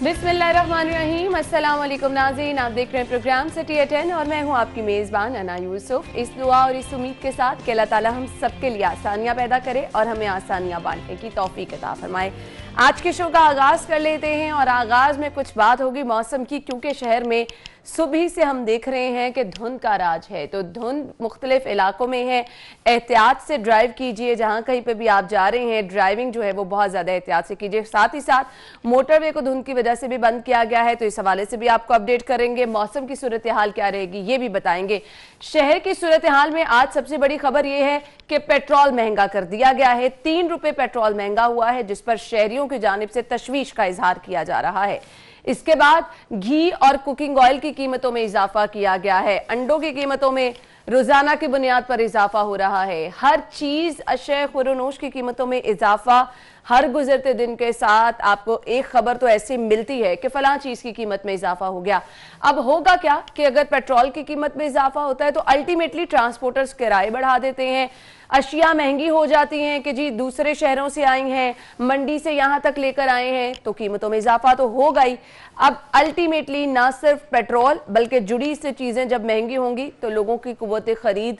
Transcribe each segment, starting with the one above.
बिस्मिल्लाहिर्रहमानिर्रहीम, अस्सलाम वालेकुम नाज़रीन, आप देख रहे हैं प्रोग्राम सिटी एट 10 और मैं हूं आपकी मेज़बान अना यूसुफ। इस दुआ और इस उम्मीद के साथ कि अल्लाह ताला हम सबके लिए आसानियां पैदा करे और हमें आसानियां बांटने की तौफीक अता फरमाए। आज के शो का आगाज़ कर लेते हैं और आगाज़ में कुछ बात होगी मौसम की, क्योंकि शहर में सुबह से हम देख रहे हैं कि धुंध का राज है। तो धुंध मुख्तलिफ इलाकों में है, एहतियात से ड्राइव कीजिए। जहां कहीं पे भी आप जा रहे हैं, ड्राइविंग जो है वो बहुत ज़्यादा एहतियात से कीजिए। साथ ही साथ मोटरवे को धुंध की वजह से भी बंद किया गया है, तो इस हवाले से भी आपको अपडेट करेंगे। मौसम की सूरत हाल क्या रहेगी ये भी बताएंगे। शहर की सूरत हाल में आज सबसे बड़ी खबर यह है कि पेट्रोल महंगा कर दिया गया है। 3 रुपए पेट्रोल महंगा हुआ है, जिस पर शहरियों की जानिब से तशवीश का इजहार किया जा रहा है। इसके बाद घी और कुकिंग ऑयल की कीमतों में इजाफा किया गया है। अंडों की कीमतों में रोजाना की बुनियाद पर इजाफा हो रहा है। हर चीज अशय खुरोनोश की कीमतों में इजाफा हर गुजरते दिन के साथ आपको एक खबर तो ऐसी मिलती है कि फलां चीज की कीमत में इजाफा हो गया। अब होगा क्या कि अगर पेट्रोल की कीमत में इजाफा होता है तो अल्टीमेटली ट्रांसपोर्टर्स किराए बढ़ा देते हैं, अशिया महंगी हो जाती हैं कि जी दूसरे शहरों से आई हैं, मंडी से यहां तक लेकर आए हैं, तो कीमतों में इजाफा तो होगा ही। अब अल्टीमेटली ना सिर्फ पेट्रोल बल्कि जुड़ी से चीजें जब महंगी होंगी तो लोगों की कुव्वत खरीद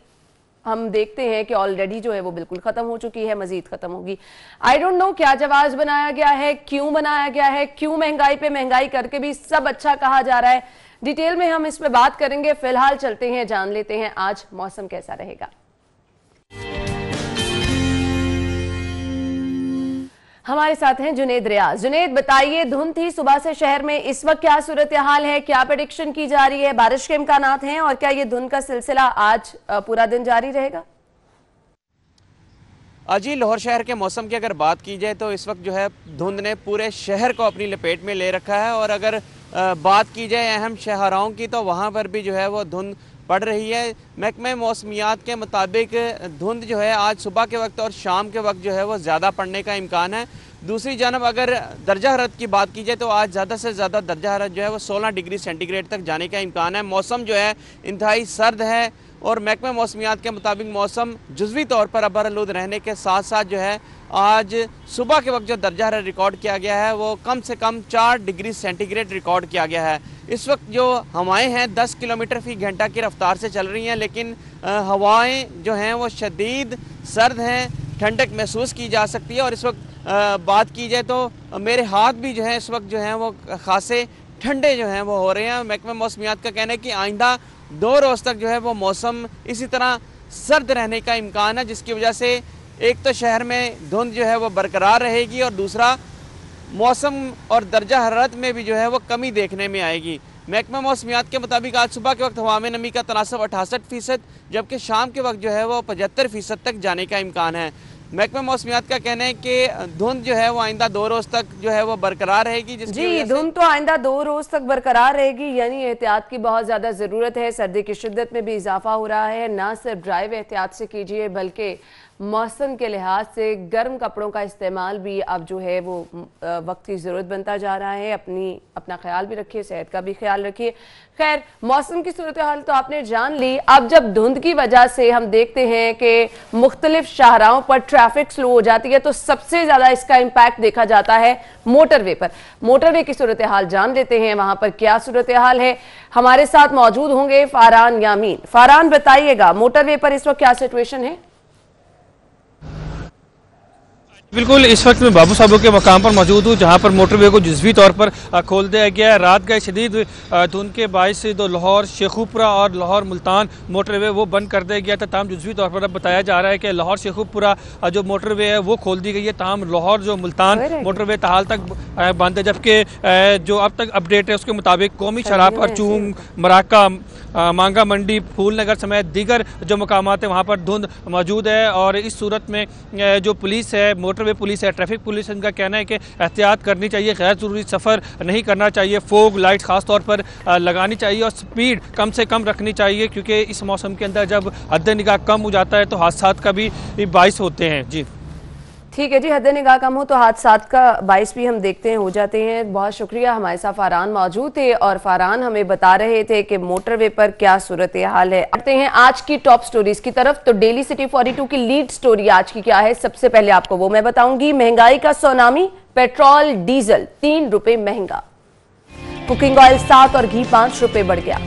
हम देखते हैं कि ऑलरेडी जो है वो बिल्कुल खत्म हो चुकी है, मजीद खत्म होगी। आई डोंट नो क्या जवाब बनाया गया है, क्यों बनाया गया है, क्यों महंगाई पे महंगाई करके भी सब अच्छा कहा जा रहा है। डिटेल में हम इस पे बात करेंगे। फिलहाल चलते हैं, जान लेते हैं आज मौसम कैसा रहेगा। हमारे साथ हैं जुनेद रियाज। जुनेद, बताइए, धुंध थी सुबह से शहर में, इस वक्त क्या सूरत हाल है, क्या प्रेडिक्शन की जा रही है, बारिश के इम्कानात हैं और क्या ये धुंध का सिलसिला आज पूरा दिन जारी रहेगा? जी, लाहौर शहर के मौसम की अगर बात की जाए तो इस वक्त जो है धुंध ने पूरे शहर को अपनी लपेट में ले रखा है। और अगर बात की जाए अहम शहराओं की तो वहाँ पर भी जो है वो धुंध पड़ रही है। महकमे मौसमियात के मुताबिक धुंध जो है आज सुबह के वक्त और शाम के वक्त जो है वो ज़्यादा पड़ने का इम्कान है। दूसरी जानब अगर दर्जा हरारत की बात की जाए तो आज ज़्यादा से ज़्यादा दर्जा हरारत जो है वो 16 डिग्री सेंटीग्रेड तक जाने का इम्कान है। मौसम जो है इंतहाई सर्द है और महकमे मौसमियात के मुताबिक मौसम जुज़वी तौर पर अबरआलूद रहने के साथ साथ जो है आज सुबह के वक्त जो दर्जा हरारत रिकॉर्ड किया गया है वो कम से कम 4 डिग्री सेंटीग्रेड रिकॉर्ड किया गया है। इस वक्त जो हवाएं हैं 10 किलोमीटर फी घंटा की रफ्तार से चल रही हैं, लेकिन हवाएं जो हैं वो शदीद सर्द हैं, ठंडक महसूस की जा सकती है। और इस वक्त बात की जाए तो मेरे हाथ भी जो है इस वक्त जो हैं वो खासे ठंडे जो हैं वो हो रहे हैं। महकमा मौसमियात का कहना है कि आइंदा 2 रोज़ तक जो है वो मौसम इसी तरह सर्द रहने का इम्कान है, जिसकी वजह से एक तो शहर में धुंध जो है वो बरकरार रहेगी और दूसरा मौसम और दर्जा हरारत में भी जो है वो कमी देखने में आएगी। महकमा मौसमियात के मुताबिक आज सुबह के वक्त हवा में नमी का तनासब 68%, जबकि शाम के वक्त जो है वो 75% तक जाने का इम्कान है। महकमा मौसमियात का कहना है कि धुंध जो है वो आइंदा 2 रोज तक जो है वो बरकरार रहेगी। जी, धुंध तो आइंदा 2 रोज तक बरकरार रहेगी, यानी एहतियात की बहुत ज्यादा जरूरत है। सर्दी की शिद्दत में भी इजाफा हो रहा है। ना सिर्फ ड्राइव एहतियात से कीजिए बल्कि मौसम के लिहाज से गर्म कपड़ों का इस्तेमाल भी अब जो है वो वक्त की ज़रूरत बनता जा रहा है। अपना ख्याल भी रखिए, सेहत का भी ख्याल रखिए। खैर, मौसम की सूरत हाल तो आपने जान ली। अब जब धुंध की वजह से हम देखते हैं कि मुख्तलिफ शाहराहों पर ट्रैफिक स्लो हो जाती है तो सबसे ज़्यादा इसका इम्पैक्ट देखा जाता है मोटरवे पर। मोटरवे की सूरत हाल जान लेते हैं, वहाँ पर क्या सूरत हाल है। हमारे साथ मौजूद होंगे फारान यामीन। फारान, बताइएगा मोटरवे पर इस वक्त क्या सिचुएशन है? बिल्कुल, इस वक्त मैं बाबू साहब के मकाम पर मौजूद हूँ, जहाँ पर मोटरवे को जुज़वी तौर पर खोल दिया गया है। रात का शदीद धुंध के बायस से तो लाहौर शेखुपुरा और लाहौर मुल्तान मोटरवे वो बंद कर दिया गया था। तमाम जुज़वी तौर पर अब बताया जा रहा है कि लाहौर शेखुपुरा जो मोटरवे है वो खोल दी गई है, तमाम लाहौर जो मुल्तान मोटरवे ताहाल तक बंद है। जबकि जो अब तक अपडेट है उसके मुताबिक कौमी शराब परचून, मराका, मांगा मंडी, फूल नगर समेत दीगर जो मकामात हैं वहाँ पर धुंध मौजूद है। और इस सूरत में जो पुलिस है, मोटरवे पुलिस है, ट्रैफिक पुलिस, इनका कहना है कि एहतियात करनी चाहिए, गैर ज़रूरी सफ़र नहीं करना चाहिए, फोग लाइट ख़ास तौर पर लगानी चाहिए और स्पीड कम से कम रखनी चाहिए, क्योंकि इस मौसम के अंदर जब हद निगाह कम हो जाता है तो हादसात का भी बाइस होते हैं। जी ठीक है जी, हद निगाह कम हो तो हादसात का बाइस भी हम देखते हैं हो जाते हैं। बहुत शुक्रिया, हमारे साथ फारान मौजूद थे और फारान हमें बता रहे थे कि मोटरवे पर क्या सूरत हाल है। आते हैं आज की टॉप स्टोरीज की तरफ। तो डेली सिटी 42 की लीड स्टोरी आज की क्या है, सबसे पहले आपको वो मैं बताऊंगी। महंगाई का सुनामी, पेट्रोल डीजल 3 रुपए महंगा। कुकिंग ऑयल 7 और घी 5 रुपए बढ़ गया।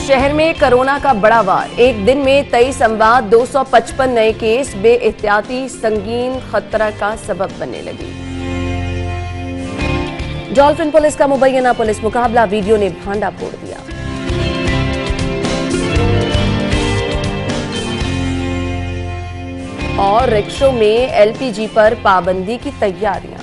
शहर में कोरोना का बड़ा वार, एक दिन में 23 अमवात, 255 नए केस बेएहतियाती संगीन खतरा का सबब बनने लगी। डॉल्फिन पुलिस का मुबैना पुलिस मुकाबला, वीडियो ने भांडा फोड़ दिया। और रिक्शों में एलपीजी पर पाबंदी की तैयारियां।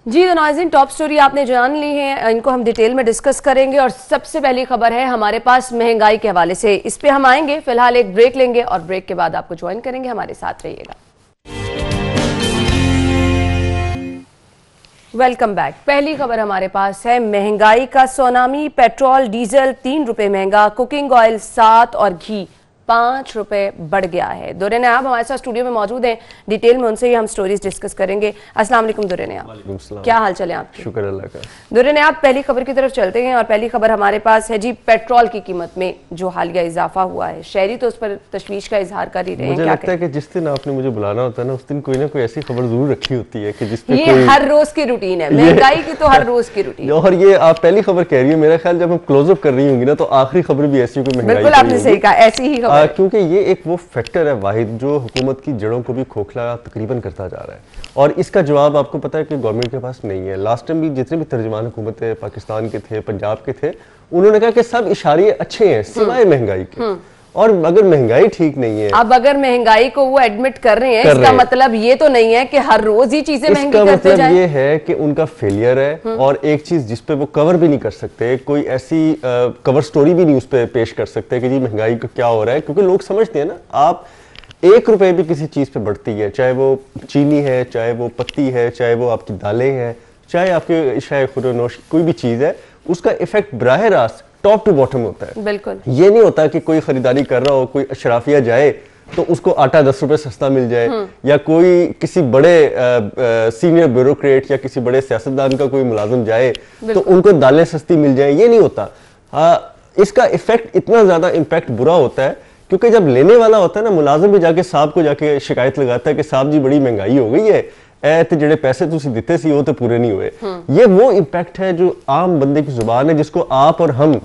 जी तो नाज़रीन, टॉप स्टोरी आपने जान ली है, इनको हम डिटेल में डिस्कस करेंगे। और सबसे पहली खबर है हमारे पास महंगाई के हवाले से, इस पे हम आएंगे। फिलहाल एक ब्रेक लेंगे और ब्रेक के बाद आपको ज्वाइन करेंगे, हमारे साथ रहिएगा। Welcome back. पहली खबर हमारे पास है महंगाई का सुनामी, पेट्रोल डीजल 3 रुपए महंगा, कुकिंग ऑयल 7 और घी 5 रुपए बढ़ गया है। दुर्रे नयाब हमारे साथ स्टूडियो में मौजूद हैं, डिटेल में उनसे ही हम स्टोरीज डिस्कस करेंगे। अस्सलाम वालेकुम दुर्रे नयाब, क्या हाल चले आपके? शुक्र अल्लाह का। दुर्रे नयाब, पहली खबर की तरफ चलते हैं और पहली खबर हमारे पास है जी पेट्रोल की कीमत में जो हालिया इजाफा हुआ है। शहरी तो उस पर तशवीश का इजहार कर ही रहे हैं। मुझे लगता है कि जिस दिन आपने मुझे बुलाना होता है ना, उस दिन कोई ना कोई ऐसी खबर जरूर रखी होती है कि जिसपे ये हर रोज की रूटीन है, महंगाई की तो हर रोज की रूटीन। और ये आप पहली खबर कह रही है, मेरा ख्याल जब हम क्लोजअप कर रही होंगी ना तो आखिरी खबर भी ऐसी कोई महंगाई। बिल्कुल आपने सही कहा, ऐसी ही खबर, क्योंकि ये एक वो फैक्टर है वाहिद जो हुकूमत की जड़ों को भी खोखला तकरीबन करता जा रहा है। और इसका जवाब आपको पता है कि गवर्नमेंट के पास नहीं है। लास्ट टाइम भी जितने भी तर्जुमान हुकूमत पाकिस्तान के थे, पंजाब के थे, उन्होंने कहा कि सब इशारे अच्छे हैं सिवाय महंगाई के। और अगर महंगाई ठीक नहीं है, अब अगर महंगाई को वो एडमिट कर रहे हैं, इसका मतलब ये तो नहीं है कि हर रोज ही चीजें महंगी करते जाएं। ये है कि उनका फेलियर है। और एक चीज जिसपे वो कवर भी नहीं कर सकते, कोई ऐसी कवर स्टोरी भी नहीं उस पर पेश कर सकते कि जी महंगाई को क्या हो रहा है। क्योंकि लोग समझते हैं ना, आप 1 रुपए भी किसी चीज पे बढ़ती है, चाहे वो चीनी है, चाहे वो पत्ती है, चाहे वो आपकी दालें हैं, चाहे आपके शाय खुरनोश कोई भी चीज है, उसका इफेक्ट बराह रास्त टॉप टू बॉटम होता है। बिल्कुल ये नहीं होता कि कोई खरीदारी कर रहा हो, कोई अशराफिया जाए तो उसको आटा 10 रुपए सस्ता मिल जाए, या कोई किसी बड़े सीनियर ब्यूरोक्रेट या किसी बड़े सियासतदान का कोई मुलाजिम जाए तो उनको दालें सस्ती मिल जाए। ये नहीं होता। इसका इफेक्ट इतना ज्यादा इम्पैक्ट बुरा होता है क्योंकि जब लेने वाला होता है ना, मुलाजिम भी जाके साहब को जाके शिकायत लगाता है कि साहब जी बड़ी महंगाई हो गई है, ते जेडे पैसे तुसी दिते सी वो तो पूरे नहीं हुए। ये वो इम्पैक्ट है जो आम बंदे की जुबान है, जिसको आप और हम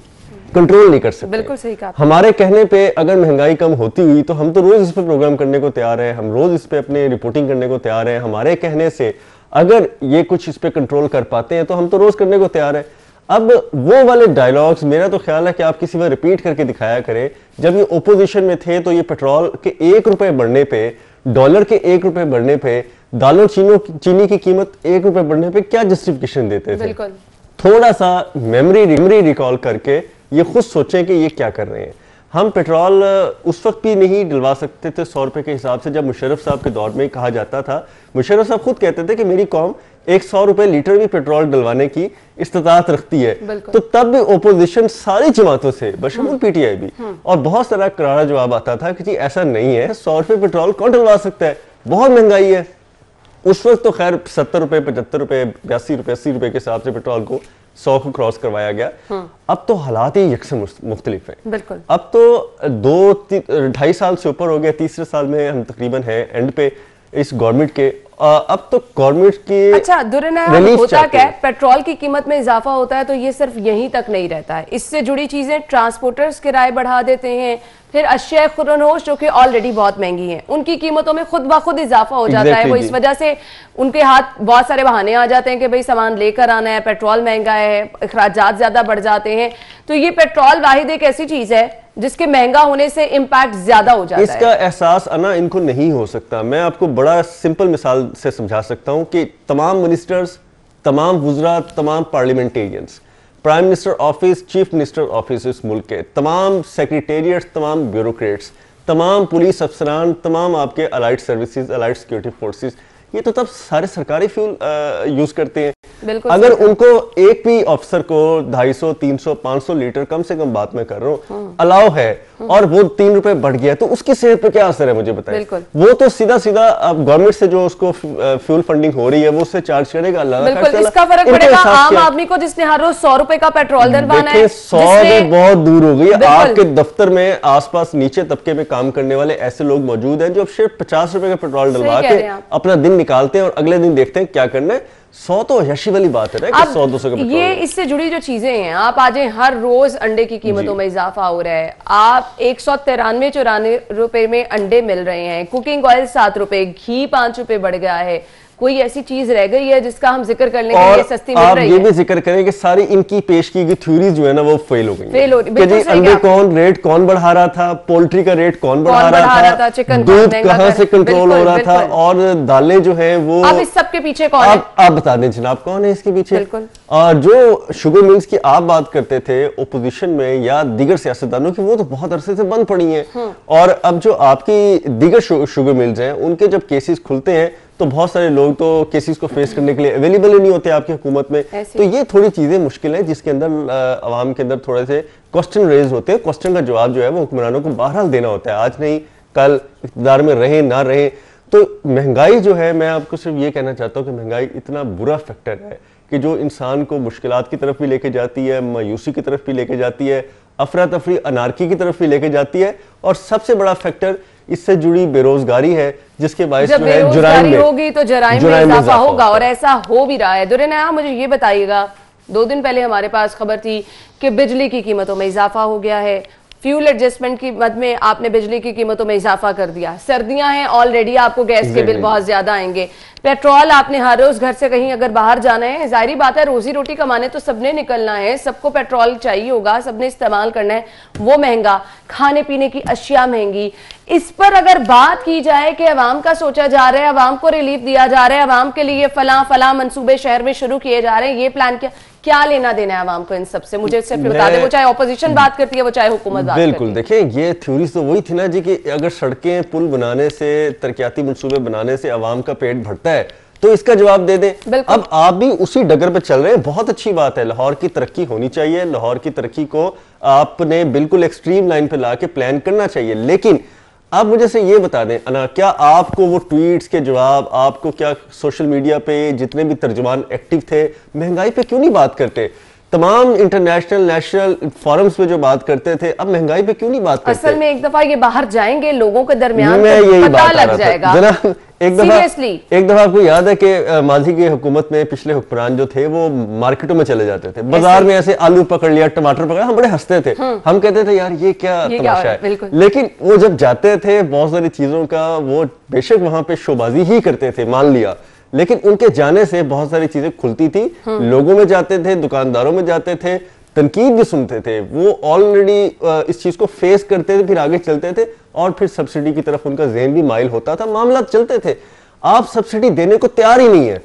कंट्रोल नहीं कर सकते। बिल्कुल सही कहा। हमारे कहने पे अगर महंगाई कम होती हुई तो हम तो रोज इस पे प्रोग्राम करने को तैयार है, हम रोज इस पे अपने रिपोर्टिंग करने को तैयार है। हमारे कहने से अगर ये कुछ इस पे कंट्रोल कर पाते हैं तो हम तो रोज करने को तैयार है। अब वो वाले डायलॉग्स मेरा तो ख्याल है कि आप किसी बार रिपीट करके दिखाया करें। जब ये ओपोजिशन में थे तो ये पेट्रोल के 1 रुपए बढ़ने पे, डॉलर के 1 रुपए बढ़ने पे, दालों चीनी की कीमत 1 रुपए बढ़ने पे क्या जस्टिफिकेशन देते थे। थोड़ा सा मेमोरी रिकॉल करके ये खुद सोचें कि ये क्या कर रहे हैं। हम पेट्रोल उस वक्त भी नहीं डलवा सकते थे 100 रुपए के हिसाब से, जब मुशर्रफ साहब के दौर में कहा जाता था। मुशर्रफ साहब खुद कहते थे कि मेरी कौम 100 रुपए लीटर भी पेट्रोल डलवाने की इस्तिताअत रखती है। तो तब भी ओपोजिशन सारी जमातों से बशमूल पीटीआई भी और बहुत सारा करारा जवाब आता था कि जी ऐसा नहीं है, 100 रुपए पेट्रोल कौन डलवा सकता है, बहुत महंगाई है। उस वक्त तो खैर 70 रुपए, 75 रुपए, 82 रुपए, 80 रुपए के हिसाब से पेट्रोल को 100 को क्रॉस करवाया गया। अब तो हालात ही यकसन मुख्तलिफ है। बिल्कुल। अब तो 2-2.5 साल से ऊपर हो गया, तीसरे साल में हम तकरीबन है एंड पे इस गवर्नमेंट के। अब तो गवर्नमेंट की अच्छा दुर्ना होता क्या है, पेट्रोल की कीमत में इजाफा होता है तो ये सिर्फ यहीं तक नहीं रहता है, इससे जुड़ी चीजें ट्रांसपोर्टर्स किराए बढ़ा देते हैं, फिर अशिया खुरनोश जो कि ऑलरेडी बहुत महंगी हैं उनकी कीमतों में खुद ब खुद इजाफा हो जाता है। वो इस वजह से उनके हाथ बहुत सारे बहाने आ जाते हैं कि भाई सामान लेकर आना है, पेट्रोल महंगा है, अखराजात ज्यादा बढ़ जाते हैं। तो ये पेट्रोल वाहिद एक ऐसी चीज है जिसके महंगा होने से इम्पैक्ट ज्यादा हो जाता है। इसका एहसास अना इनको नहीं हो सकता। मैं आपको बड़ा सिंपल मिसाल से समझा सकता हूं कि तमाम मिनिस्टर्स, तमाम वुज़रा, तमाम parliamentarians, prime minister office, chief minister office इस मुल्क के, तमाम सेक्रेटेरिएट्स, तमाम ब्यूरोक्रेट्स, तमाम पुलिस अफसरान, तमाम आपके allied services, allied security forces, ये तो तब सारे सरकारी फ्यूल यूज करते हैं। अगर उनको एक भी ऑफिसर को 250, 300, 500 लीटर कम से कम बात में कर रहा हूँ अलाउ है, और वो 3 रुपए बढ़ गया, तो उसकी सेहत पे क्या असर है मुझे बताइए। वो तो सीधा सीधा अब गवर्नमेंट से जो उसको फ्यूल फंडिंग हो रही है वो उससे चार्ज करेगा, अल्लाह बिल्कुल इसका फर्क पड़ेगा आम आदमी को जिसने हर रोज 100 रुपए का पेट्रोल डलवाना है। 100 बहुत दूर हो गई। आपके दफ्तर में आसपास नीचे तबके में काम करने वाले ऐसे लोग मौजूद हैं जो सिर्फ 50 रुपए का पेट्रोल डलवा के अपना दिन निकालते हैं और अगले दिन देखते हैं क्या करना है। 100 तो यशी वाली बात है ना कि 100-200 का पेट्रोल। ये इससे जुड़ी जो चीजें हैं, आप आज हर रोज अंडे की कीमतों में इजाफा हो रहा है। आप 193-94 रुपए में अंडे मिल रहे हैं, कुकिंग ऑयल 7 रुपए, घी 5 रुपए बढ़ गया है। कोई ऐसी चीज रह गई है जिसका हम जिक्र कर लें कि ये सस्ती मिल रही है? आप ये भी जिक्र करें कि सारी इनकी पेश की गई थ्योरीज जो है ना वो फेल हो गई। फेल हो रही है। अंडे रेट कौन बढ़ा रहा था, पोल्ट्री का रेट कौन बढ़ा रहा था, चिकन दूध कहां से कंट्रोल हो रहा था, और दालें जो है वो। अब इस सब के पीछे कौन है? आप बता दें जनाब कौन है इसके पीछे। जो शुगर मिल्स की आप बात करते थे ओपोजिशन में या दीगर सियासतदानों की, वो तो बहुत अरसे से बंद पड़ी हैं। और अब जो आपकी दीगर शुगर मिल्स हैं उनके जब केसेस खुलते हैं तो बहुत सारे लोग तो केसेस को फेस करने के लिए अवेलेबल ही नहीं होते आपकी हुकूमत में। तो ये थोड़ी चीजें मुश्किल है जिसके अंदर अवाम के अंदर थोड़े से क्वेश्चन रेज होते हैं। क्वेश्चन का जवाब जो है वो हुक्मरानों को बहरहाल देना होता है, आज नहीं कल, इक़्तिदार में रहे ना रहे। तो महंगाई जो है, मैं आपको सिर्फ ये कहना चाहता हूँ कि महंगाई इतना बुरा फैक्टर है कि जो इंसान को मुश्किलात की तरफ भी लेके जाती है, मायूसी की तरफ भी लेके जाती है, अफरा तफरी अनारकी की तरफ भी लेके जाती है, और सबसे बड़ा फैक्टर इससे जुड़ी बेरोजगारी है जिसके बायस जो है बेरोजगारी होगी तो जराइम में इजाफा होगा, और ऐसा हो भी रहा है। दुर्रनाया मुझे ये बताइएगा, 2 दिन पहले हमारे पास खबर थी कि बिजली की कीमतों में इजाफा हो गया है। फ्यूल एडजस्टमेंट की मद में आपने बिजली की कीमतों में इजाफा कर दिया। सर्दियां हैं ऑलरेडी, आपको गैस के बिल बहुत ज्यादा आएंगे। पेट्रोल आपने हर रोज घर से कहीं अगर बाहर जाना है, जाहिर बात है रोजी रोटी कमाने तो सबने निकलना है, सबको पेट्रोल चाहिए होगा, सबने इस्तेमाल करना है, वो महंगा, खाने पीने की अशिया महंगी। इस पर अगर बात की जाए कि अवाम का सोचा जा रहा है, अवाम को रिलीफ दिया जा रहा है, अवाम के लिए फला फला मंसूबे शहर में शुरू किए जा रहे हैं, ये प्लान क्या लेना देना है अवाम को इन सबसे? मुझे सिर्फ बता दें, वो चाहे ऑपोजिशन बात करती है, वो चाहे हुकूमत बात करती है। बिल्कुल, देखिए ये थ्योरीज तो वही थी ना जी कि अगर सड़कें पुल बनाने से, तरक्याती मंसूबे बनाने से अवाम का पेट भरता है तो इसका जवाब दे दें। अब आप भी उसी डगर पे चल रहे हैं, बहुत अच्छी बात है। लाहौर की तरक्की होनी चाहिए, लाहौर की तरक्की को आपने बिल्कुल एक्सट्रीम लाइन पे ला के प्लान करना चाहिए। लेकिन आप मुझे से ये बता दें अना, क्या आपको वो ट्वीट्स के जवाब, आपको क्या सोशल मीडिया पे जितने भी तर्जुमान एक्टिव थे महंगाई पे क्यों नहीं बात करते? तमाम इंटरनेशनल नेशनल फोरम्स पे जो बात करते थे, अब महंगाई पे क्यों नहीं बात करते? असल में एक दफा ये बाहर जाएंगे लोगों के दरमियान तो पता लग जाएगा। जनाब एक दफा आपको याद है कि माजी की हुकूमत में पिछले हुक्मरान जो थे वो मार्केटों में चले जाते थे, बाजार में ऐसे आलू पकड़ लिया, टमाटर पकड़ा, हम बड़े हंसते थे, हम कहते थे यार ये क्या तमाशा है। लेकिन वो जब जाते थे बहुत सारी चीजों का वो बेशक वहां पे शोबाजी ही करते थे, मान लिया, लेकिन उनके जाने से बहुत सारी चीजें खुलती थी, लोगों में जाते थे, दुकानदारों में जाते थे, तनकीद भी सुनते थे, वो ऑलरेडी इस चीज को फेस करते थे, फिर आगे चलते थे और फिर सब्सिडी की तरफ उनका ज़हन भी माइल होता था, मामला चलते थे। आप सब्सिडी देने को तैयार ही नहीं है।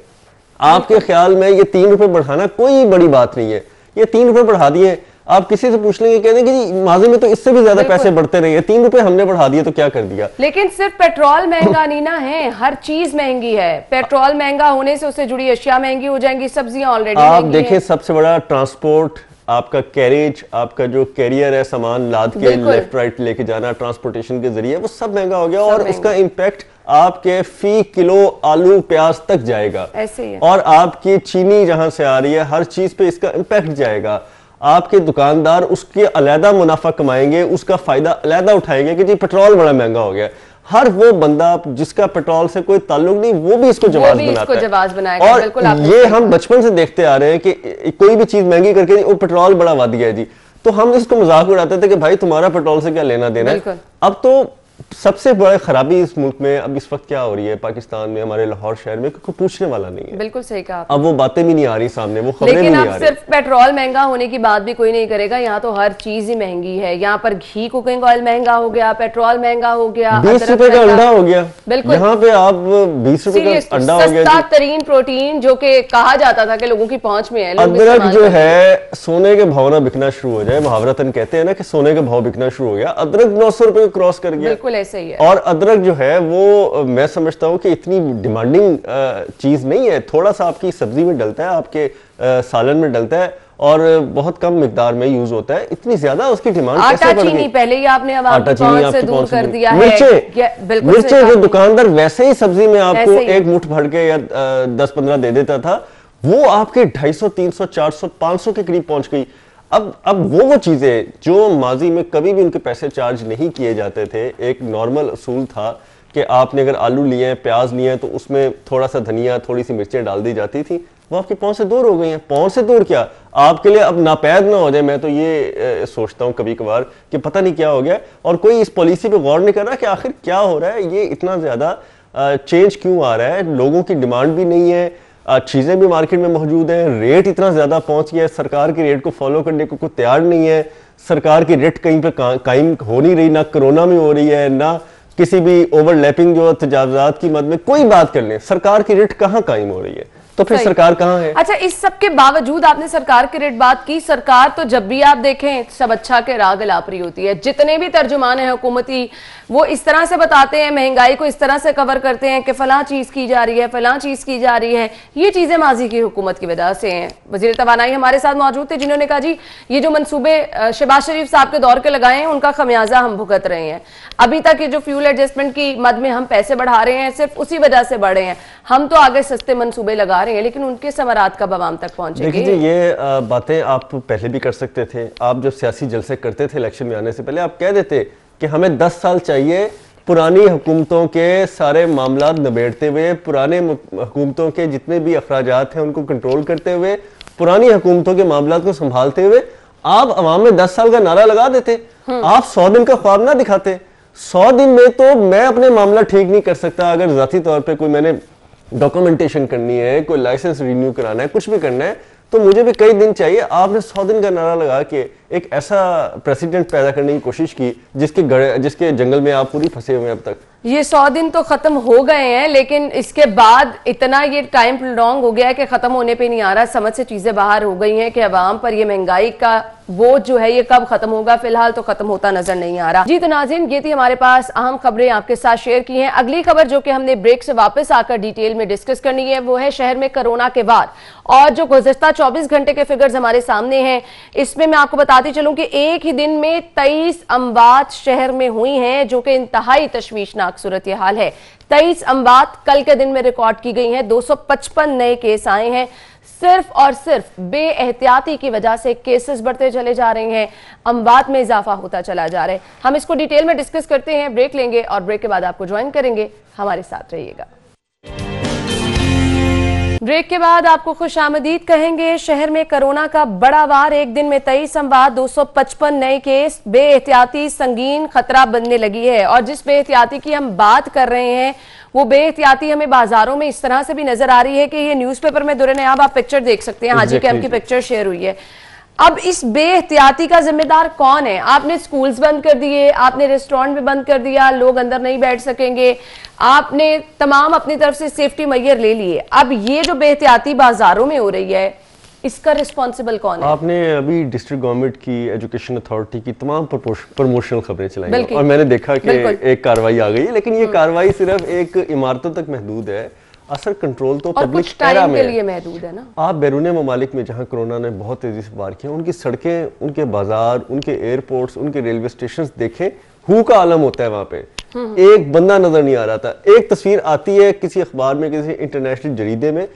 आपके ख्याल में ये 3 रुपए बढ़ाना कोई बड़ी बात नहीं है, ये 3 रुपए बढ़ा दिए, आप किसी से पूछ लेंगे, कहते हैं कि जी माजी में तो इससे भी ज्यादा पैसे बढ़ते रहे, 3 रुपए हमने बढ़ा दिए तो क्या कर दिया। लेकिन सिर्फ पेट्रोल महंगा नहीं ना है, हर चीज महंगी है। पेट्रोल महंगा होने से उससे जुड़ी अशिया महंगी हो जाएंगी, सब्जियां ऑलरेडी आप देखें सबसे बड़ा ट्रांसपोर्ट, आपका कैरेज, आपका जो कैरियर है, सामान लाद के लेफ्ट राइट लेके जाना ट्रांसपोर्टेशन के जरिए, वो सब महंगा हो गया और उसका इम्पैक्ट आपके फी किलो आलू प्याज तक जाएगा। ऐसे ही है। और आपकी चीनी जहां से आ रही है, हर चीज पे इसका इम्पैक्ट जाएगा। आपके दुकानदार उसके अलहदा मुनाफा कमाएंगे, उसका फायदा अलहदा उठाएंगे कि जी पेट्रोल बड़ा महंगा हो गया। हर वो बंदा जिसका पेट्रोल से कोई ताल्लुक नहीं, वो भी इसको जवाब बनाता है। और ये हम बचपन से देखते आ रहे हैं कि कोई भी चीज महंगी करके वो पेट्रोल बड़ा बढ़ गया जी, तो हम इसको मजाक उड़ाते थे कि भाई तुम्हारा पेट्रोल से क्या लेना देना है। अब तो सबसे बड़ी खराबी इस मुल्क में अब इस वक्त क्या हो रही है पाकिस्तान में, हमारे लाहौर शहर में, कोई पूछने वाला नहीं है। बिल्कुल सही कहा। अब वो बातें भी नहीं आ रही सामने, वो खबरें भी नहीं आ रही। लेकिन अब सिर्फ पेट्रोल महंगा होने की बात भी कोई नहीं करेगा, यहाँ तो हर चीज ही महंगी है। यहाँ पर घी, कुकिंग ऑयल महंगा हो गया, पेट्रोल महंगा हो गया, 20 रुपए का अंडा हो गया। बिल्कुल, यहाँ पे आप 20 रुपए का अंडा हो गया। सस्ता तरीन प्रोटीन जो कि कहा जाता था कि लोगों की पहुंच में है। अदरक जो है सोने के भाव ना बिकना शुरू हो जाए, मुहावरतन कहते हैं ना कि सोने का भाव बिकना शुरू हो गया, अदरक 900 रुपए क्रॉस कर गया। बिल्कुल ऐसे ही है। और अदरक जो है वो मैं समझता हूँ कि इतनी डिमांडिंग चीज नहीं है, थोड़ा सा आपकी सब्जी में डलता है, आपके सालन में डलता है और बहुत कम मिकदार में यूज होता है, इतनी ज्यादा उसकी डिमांड आटा चीनी पहले ही आपने आवाम की पहुंच से दूर कर दिया है। मिर्चे जो दुकानदार वैसे ही सब्जी में आपको एक मुठ भर के या 10-15 दे देता था, वो आपके 250, 300, 400, 500 के करीब पहुंच गई। अब वो चीजें जो माजी में कभी भी उनके पैसे चार्ज नहीं किए जाते थे, एक नॉर्मल असूल था कि आपने अगर आलू लिए हैं, प्याज लिए हैं, तो उसमें थोड़ा सा धनिया, थोड़ी सी मिर्चें डाल दी जाती थी, वो आपकी पहुंच से दूर हो गई हैं। पहुंच से दूर क्या, आपके लिए अब नापैद ना हो जाए। मैं तो ये सोचता हूं कभी कभार कि पता नहीं क्या हो गया, और कोई इस पॉलिसी पे गौर नहीं कर रहा कि आखिर क्या हो रहा है, ये इतना ज्यादा चेंज क्यों आ रहा है। लोगों की डिमांड भी नहीं है, चीजें भी मार्केट में मौजूद हैं, रेट इतना ज्यादा पहुंच गया है, सरकार के रेट को फॉलो करने को कोई तैयार नहीं है। सरकार की रेट कहीं पे कायम हो नहीं रही, ना कोरोना में हो रही है, ना किसी भी ओवरलैपिंग जो तजावजात की मद में कोई बात कर लें, सरकार की रेट कहाँ कायम हो रही है, तो फिर सरकार कहाँ है। अच्छा, इस सब के बावजूद आपने सरकार की रेट बात की, सरकार तो जब भी आप देखें सब अच्छा के राग लापरी होती है। जितने भी तर्जुमान है हुकूमती, वो इस तरह से बताते हैं, महंगाई को इस तरह से कवर करते हैं कि फलां चीज की जा रही है, फलां चीज की जा रही है। ये चीजें माजी की हुकूमत की वजह से हैं। वजीर तवानाई हमारे साथ मौजूद थे, जिन्होंने कहा जी ये जो मंसूबे शहबाज शरीफ साहब के दौर के लगाए हैं, उनका खमियाजा हम भुगत रहे हैं। अभी तक ये जो फ्यूल एडजस्टमेंट की मद में हम पैसे बढ़ा रहे हैं, सिर्फ उसी वजह से बढ़े हैं। हम तो आगे सस्ते मंसूबे लगा रहे हैं, लेकिन उनके समरात कब अवाम तक पहुंचेंगे? देखिए, ये बातें आप पहले भी कर सकते थे। आप जब सियासी जलसे करते थे इलेक्शन में आने से पहले, आप कह देते कि हमें 10 साल चाहिए पुरानी हुकूमतों के सारे मामला निबेड़ते हुए, पुराने हुकूमतों के जितने भी अखराजात हैं उनको कंट्रोल करते हुए, पुरानी हुकूमतों के मामला को संभालते हुए आप अवाम में 10 साल का नारा लगा देते। आप 100 दिन का ख्वाब ना दिखाते। 100 दिन में तो मैं अपने मामला ठीक नहीं कर सकता। अगर जाती तौर पर कोई मैंने डॉक्यूमेंटेशन करनी है, कोई लाइसेंस रिन्यू कराना है, कुछ भी करना है, तो मुझे भी कई दिन चाहिए। आपने 100 दिन का नारा लगा के एक ऐसा प्रेसिडेंट पैदा करने की कोशिश की जिसके जंगल में आप पूरी फंसे हुए हैं अब तक। ये 100 दिन तो खत्म हो गए हैं, लेकिन इसके बाद इतना ये टाइम प्रोलॉन्ग हो गया है कि खत्म होने पे नहीं आ रहा। समझ से चीजें बाहर हो गई हैं कि अवाम पर ये महंगाई का बोझ जो है ये कब खत्म होगा। फिलहाल तो खत्म होता नजर नहीं आ रहा। जी तो नाज़रीन, ये थी हमारे पास अहम खबरें आपके साथ शेयर की हैं। अगली खबर जो कि हमने ब्रेक से वापस आकर डिटेल में डिस्कस करनी है, वो है शहर में कोरोना के बाद। और जो गुज़श्ता 24 घंटे के फिगर्स हमारे सामने हैं, इसमें मैं आपको बताती चलूं कि एक ही दिन में 23 अमवात शहर में हुई हैं, जो कि इंतहाई तशवीशनाक सूरत हाल है। 23 अमवात कल के दिन में रिकॉर्ड की गई हैं। 255 नए केस आए हैं। सिर्फ और सिर्फ बेएहतियाती की वजह से केसेस बढ़ते चले जा रहे हैं, अमवात में इजाफा होता चला जा रहा है। हम इसको डिटेल में डिस्कस करते हैं, ब्रेक लेंगे और ब्रेक के बाद आपको ज्वाइन करेंगे। हमारे साथ रहिएगा। ब्रेक के बाद आपको खुशामदीद कहेंगे। शहर में कोरोना का बड़ा वार, एक दिन में 23 अमवात, 255 नए केस। बेएहतियाती संगीन खतरा बनने लगी है, और जिस बेएहतियाती की हम बात कर रहे हैं वो बेएहतियाती हमें बाजारों में इस तरह से भी नजर आ रही है कि ये न्यूज़पेपर में दुर-ए-नयाब आप पिक्चर देख सकते हैं। हाजी कैंप की पिक्चर शेयर हुई है। अब इस बेएहतियाती का जिम्मेदार कौन है? आपने स्कूल्स बंद कर दिए, आपने रेस्टोरेंट भी बंद कर दिया, लोग अंदर नहीं बैठ सकेंगे, आपने तमाम अपनी तरफ से सेफ्टी मेजर ले लिए। अब ये जो बेएहतियाती बाजारों में हो रही है, इसका रिस्पॉन्सिबल कौन है? आपने अभी डिस्ट्रिक्ट गवर्नमेंट की एजुकेशन अथॉरिटी की तमाम प्रमोशनल खबरें चलाई और मैंने देखा कि एक कार्रवाई आ गई है, लेकिन ये कार्रवाई सिर्फ एक इमारतों तक महदूद है। असर कंट्रोल तो पब्लिक टाइम के लिए महदूद है ना। आप बैरून ममालिक में जहां कोरोना ने बहुत तेजी से वार किया, उनकी सड़कें, उनके बाजार, उनके एयरपोर्ट्स, उनके रेलवे स्टेशन देखें, हू का आलम होता है। वहां पे एक बंदा नजर नहीं आ रहा था। एक तस्वीर आती है किसी अखबार में, किसी इंटरनेशनल जरीदे में,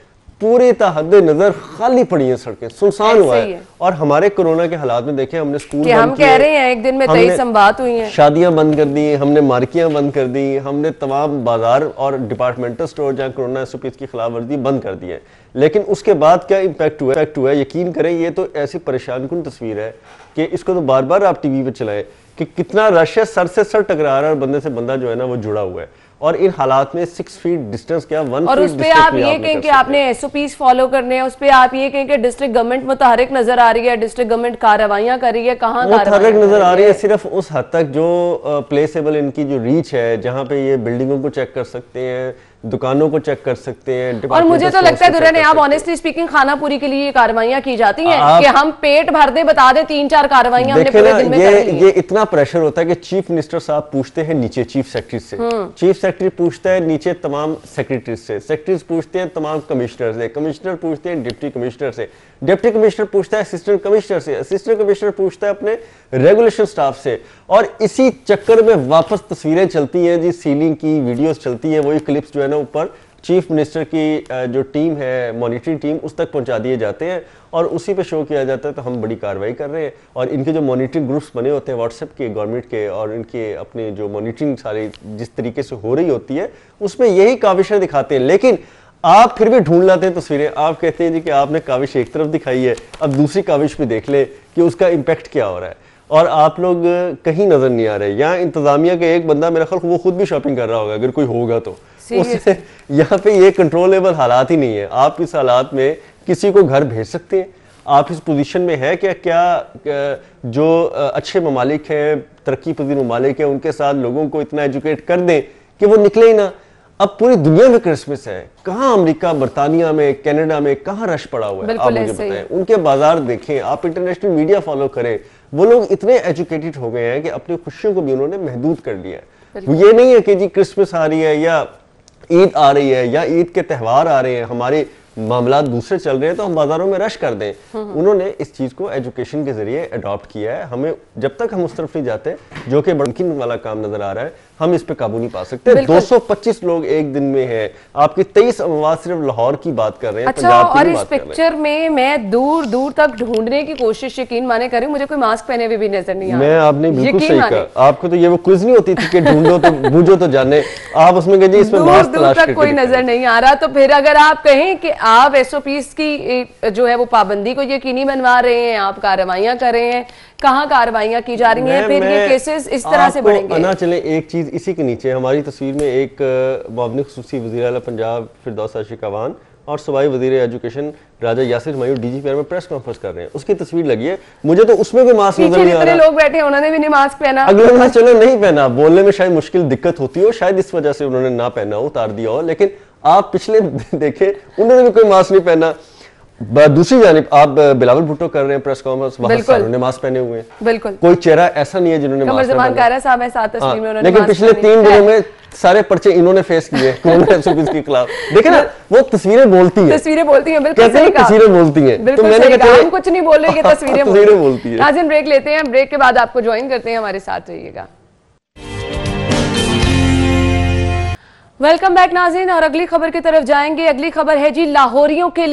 पूरी तहद नजर खाली पड़ी है, सड़कें सुनसान हुआ है। और हमारे कोरोना के हालात में देखें, हमने स्कूल हम कह रहे हैं एक दिन में 23 अमवात हुई हैं, शादियां बंद कर दी, हमने मार्कियां बंद कर दी, हमने तमाम बाजार और डिपार्टमेंटल स्टोर जहां कोरोना एसओपीज़ की खिलाफ वर्जी बंद कर दी है। लेकिन उसके बाद क्या इम्पैक्ट हुआ है यकीन करें, ये तो ऐसी परेशान कुन तस्वीर है कि इसको तो बार बार आप टीवी पे चलाएं कि कितना रश है, सर से सर टकरा रहा है और बंदे से बंदा जो है ना वो जुड़ा हुआ है। और इन हालात में 6 फीट डिस्टेंस क्या 1 और उस पे आप ये कहें कि आपने एसओपीज फॉलो करने हैं, उस पे आप ये कहें कि डिस्ट्रिक्ट गवर्नमेंट मुतहरिक नजर आ रही है, डिस्ट्रिक्ट गवर्नमेंट कार्रवाइयां कर रही है, कहां मुतहरिक नजर आ रही है? सिर्फ उस हद तक जो प्लेसेबल इनकी जो रीच है, जहां पे ये बिल्डिंगों को चेक कर सकते हैं, दुकानों को चेक कर सकते हैं। और मुझे तो लगता है दुर्रन आप ऑनेस्टली स्पीकिंग खाना पूरी के लिए कार्रवाइयां की जाती हैं कि हम पेट भर दे, बता दे 3-4 कार्रवाइयां हमने पूरे दिन में कर ली हैं। ये इतना प्रेशर होता है कि चीफ मिनिस्टर साहब पूछते हैं नीचे चीफ सेक्रेटरी से, चीफ सेक्रेटरी पूछता है नीचे तमाम सेक्रेटरी से, सेक्रेटरीज पूछते हैं तमाम कमिश्नर से, कमिश्नर पूछते हैं डिप्टी कमिश्नर से, डिप्टी कमिश्नर पूछता है असिस्टेंट कमिश्नर से, असिस्टेंट कमिश्नर पूछता है अपने रेगुलेशन स्टाफ से, और इसी चक्कर में वापस तस्वीरें चलती हैं जी, सीलिंग की वीडियोस चलती हैं, वही क्लिप्स जो है ना ऊपर चीफ मिनिस्टर की जो टीम है, मॉनिटरिंग टीम, उस तक पहुंचा दिए जाते हैं और उसी पे शो किया जाता है तो हम बड़ी कार्रवाई कर रहे हैं। और इनके जो मॉनिटरिंग ग्रुप्स बने होते हैं व्हाट्सएप के, गवर्नमेंट के, और इनके अपने जो मॉनिटरिंग सारी जिस तरीके से हो रही होती है उसमें यही काविशें दिखाते हैं। लेकिन आप फिर भी ढूंढ लाते हैं तस्वीरें, आप कहते हैं जी कि आपने काविश एक तरफ दिखाई है, अब दूसरी काविश भी देख ले कि उसका इम्पैक्ट क्या हो रहा है, और आप लोग कहीं नजर नहीं आ रहे। यहाँ इंतजामिया के एक बंदा, मेरा ख्याल वो खुद भी शॉपिंग कर रहा होगा अगर कोई होगा तो, उससे यहाँ पे ये कंट्रोलेबल हालात ही नहीं है। आप इस हालात में किसी को घर भेज सकते हैं? आप इस पोजीशन में है क्या जो अच्छे ममालिक हैं, तरक्की पजीर ममालिक हैं, उनके साथ लोगों को इतना एजुकेट कर दें कि वो निकले ही ना। अब पूरी दुनिया में क्रिसमस है, कहाँ अमेरिका, बरतानिया में, कनाडा में कहाँ रश पड़ा हुआ है, आप मुझे बताएं। उनके बाजार देखें, आप इंटरनेशनल मीडिया फॉलो करें, वो लोग इतने एजुकेटेड हो गए हैं कि अपनी खुशियों को भी उन्होंने महदूद कर लिया है। ये नहीं है कि जी क्रिसमस आ रही है या ईद आ रही है या ईद के त्यौहार आ रहे हैं, हमारे मामला दूसरे चल रहे हैं तो हम बाजारों में रश कर दें। उन्होंने इस चीज को एजुकेशन के जरिए अडॉप्ट किया है। हमें जब तक हम उस तरफ नहीं जाते, जो कि मुमकिन वाला काम नजर आ रहा है, हम इस पे काबू नहीं पा सकते। 225 लोग एक दिन में हैं, आपकी 23 अमवात सिर्फ लाहौर की बात कर रहे हैं। अच्छा, और इस पिक्चर में मैं दूर दूर तक ढूंढने की कोशिश यकीन माने करी, मुझे कोई मास्क पहने हुए भी नजर नहीं आ रहा। मैं आपने बिल्कुल सही कहा, आपको तो ये वो क्विज नहीं होती थी कि ढूंढो तो बूझो तो जाने, आप उसमें कहिए इसमें मास्क तलाश करके कोई नजर नहीं आ रहा। तो फिर अगर आप कहें कि आप एसओपीज की जो है वो पाबंदी को यकीनी बनवा रहे हैं, आप कार्रवाइयां कर रहे हैं, कहाँ कार्रवाइयां की जा रही हैं, फिर ये केसेस इस तरह से बढ़ेंगे? ना चले एक चीज इसी के नीचे हमारी तस्वीर में एक मुआविन खुसूसी वज़ीर आला पंजाब फिरदौस आशिक अवान और सूबाई वज़ीर एजुकेशन राजा यासिर हुमायूं डीजीपीआर में प्रेस कॉन्फ्रेंस कर रहे हैं, उसकी तस्वीर लगी है। मुझे तो उसमें भी मास्क नजर नहीं आ रहा। लोग बैठे उन्होंने भी नहीं मास्क पहना, अगले में चलो नहीं पहना, बोलने में शायद मुश्किल दिक्कत होती हो, शायद इस वजह से उन्होंने ना पहना हो, उतार दिया हो, लेकिन आप पिछले देखे उन्होंने भी कोई मास्क नहीं पहना। दूसरी जानिब आप बिलावल भुट्टो कर रहे हैं प्रेस कॉन्फ्रेंस, वहां सारों मास्क पहने हुए हैं, बिल्कुल कोई चेहरा ऐसा नहीं है जिन्होंने मास्क नहीं पहना। लेकिन पिछले 3 दिनों में सारे पर्चे इन्होंने फेस किए कोरोना एसओपीज के खिलाफ। देखे ना, वो तस्वीरें बोलती हैं, तस्वीरें बोलती हैं, बिल्कुल सही कहा, तस्वीरें बोलती हैं। तो मैंने कहा हम कुछ नहीं बोल रहे, ये तस्वीरें बोलती हैं। नाज़रीन ब्रेक लेते हैं, ब्रेक के बाद आपको ज्वाइन करते हैं, हमारे साथ रहिएगा। वेलकम बैक नाज़रीन, और अगली खबर की तरफ जाएंगे। अगली खबर है जी लाहौरियों के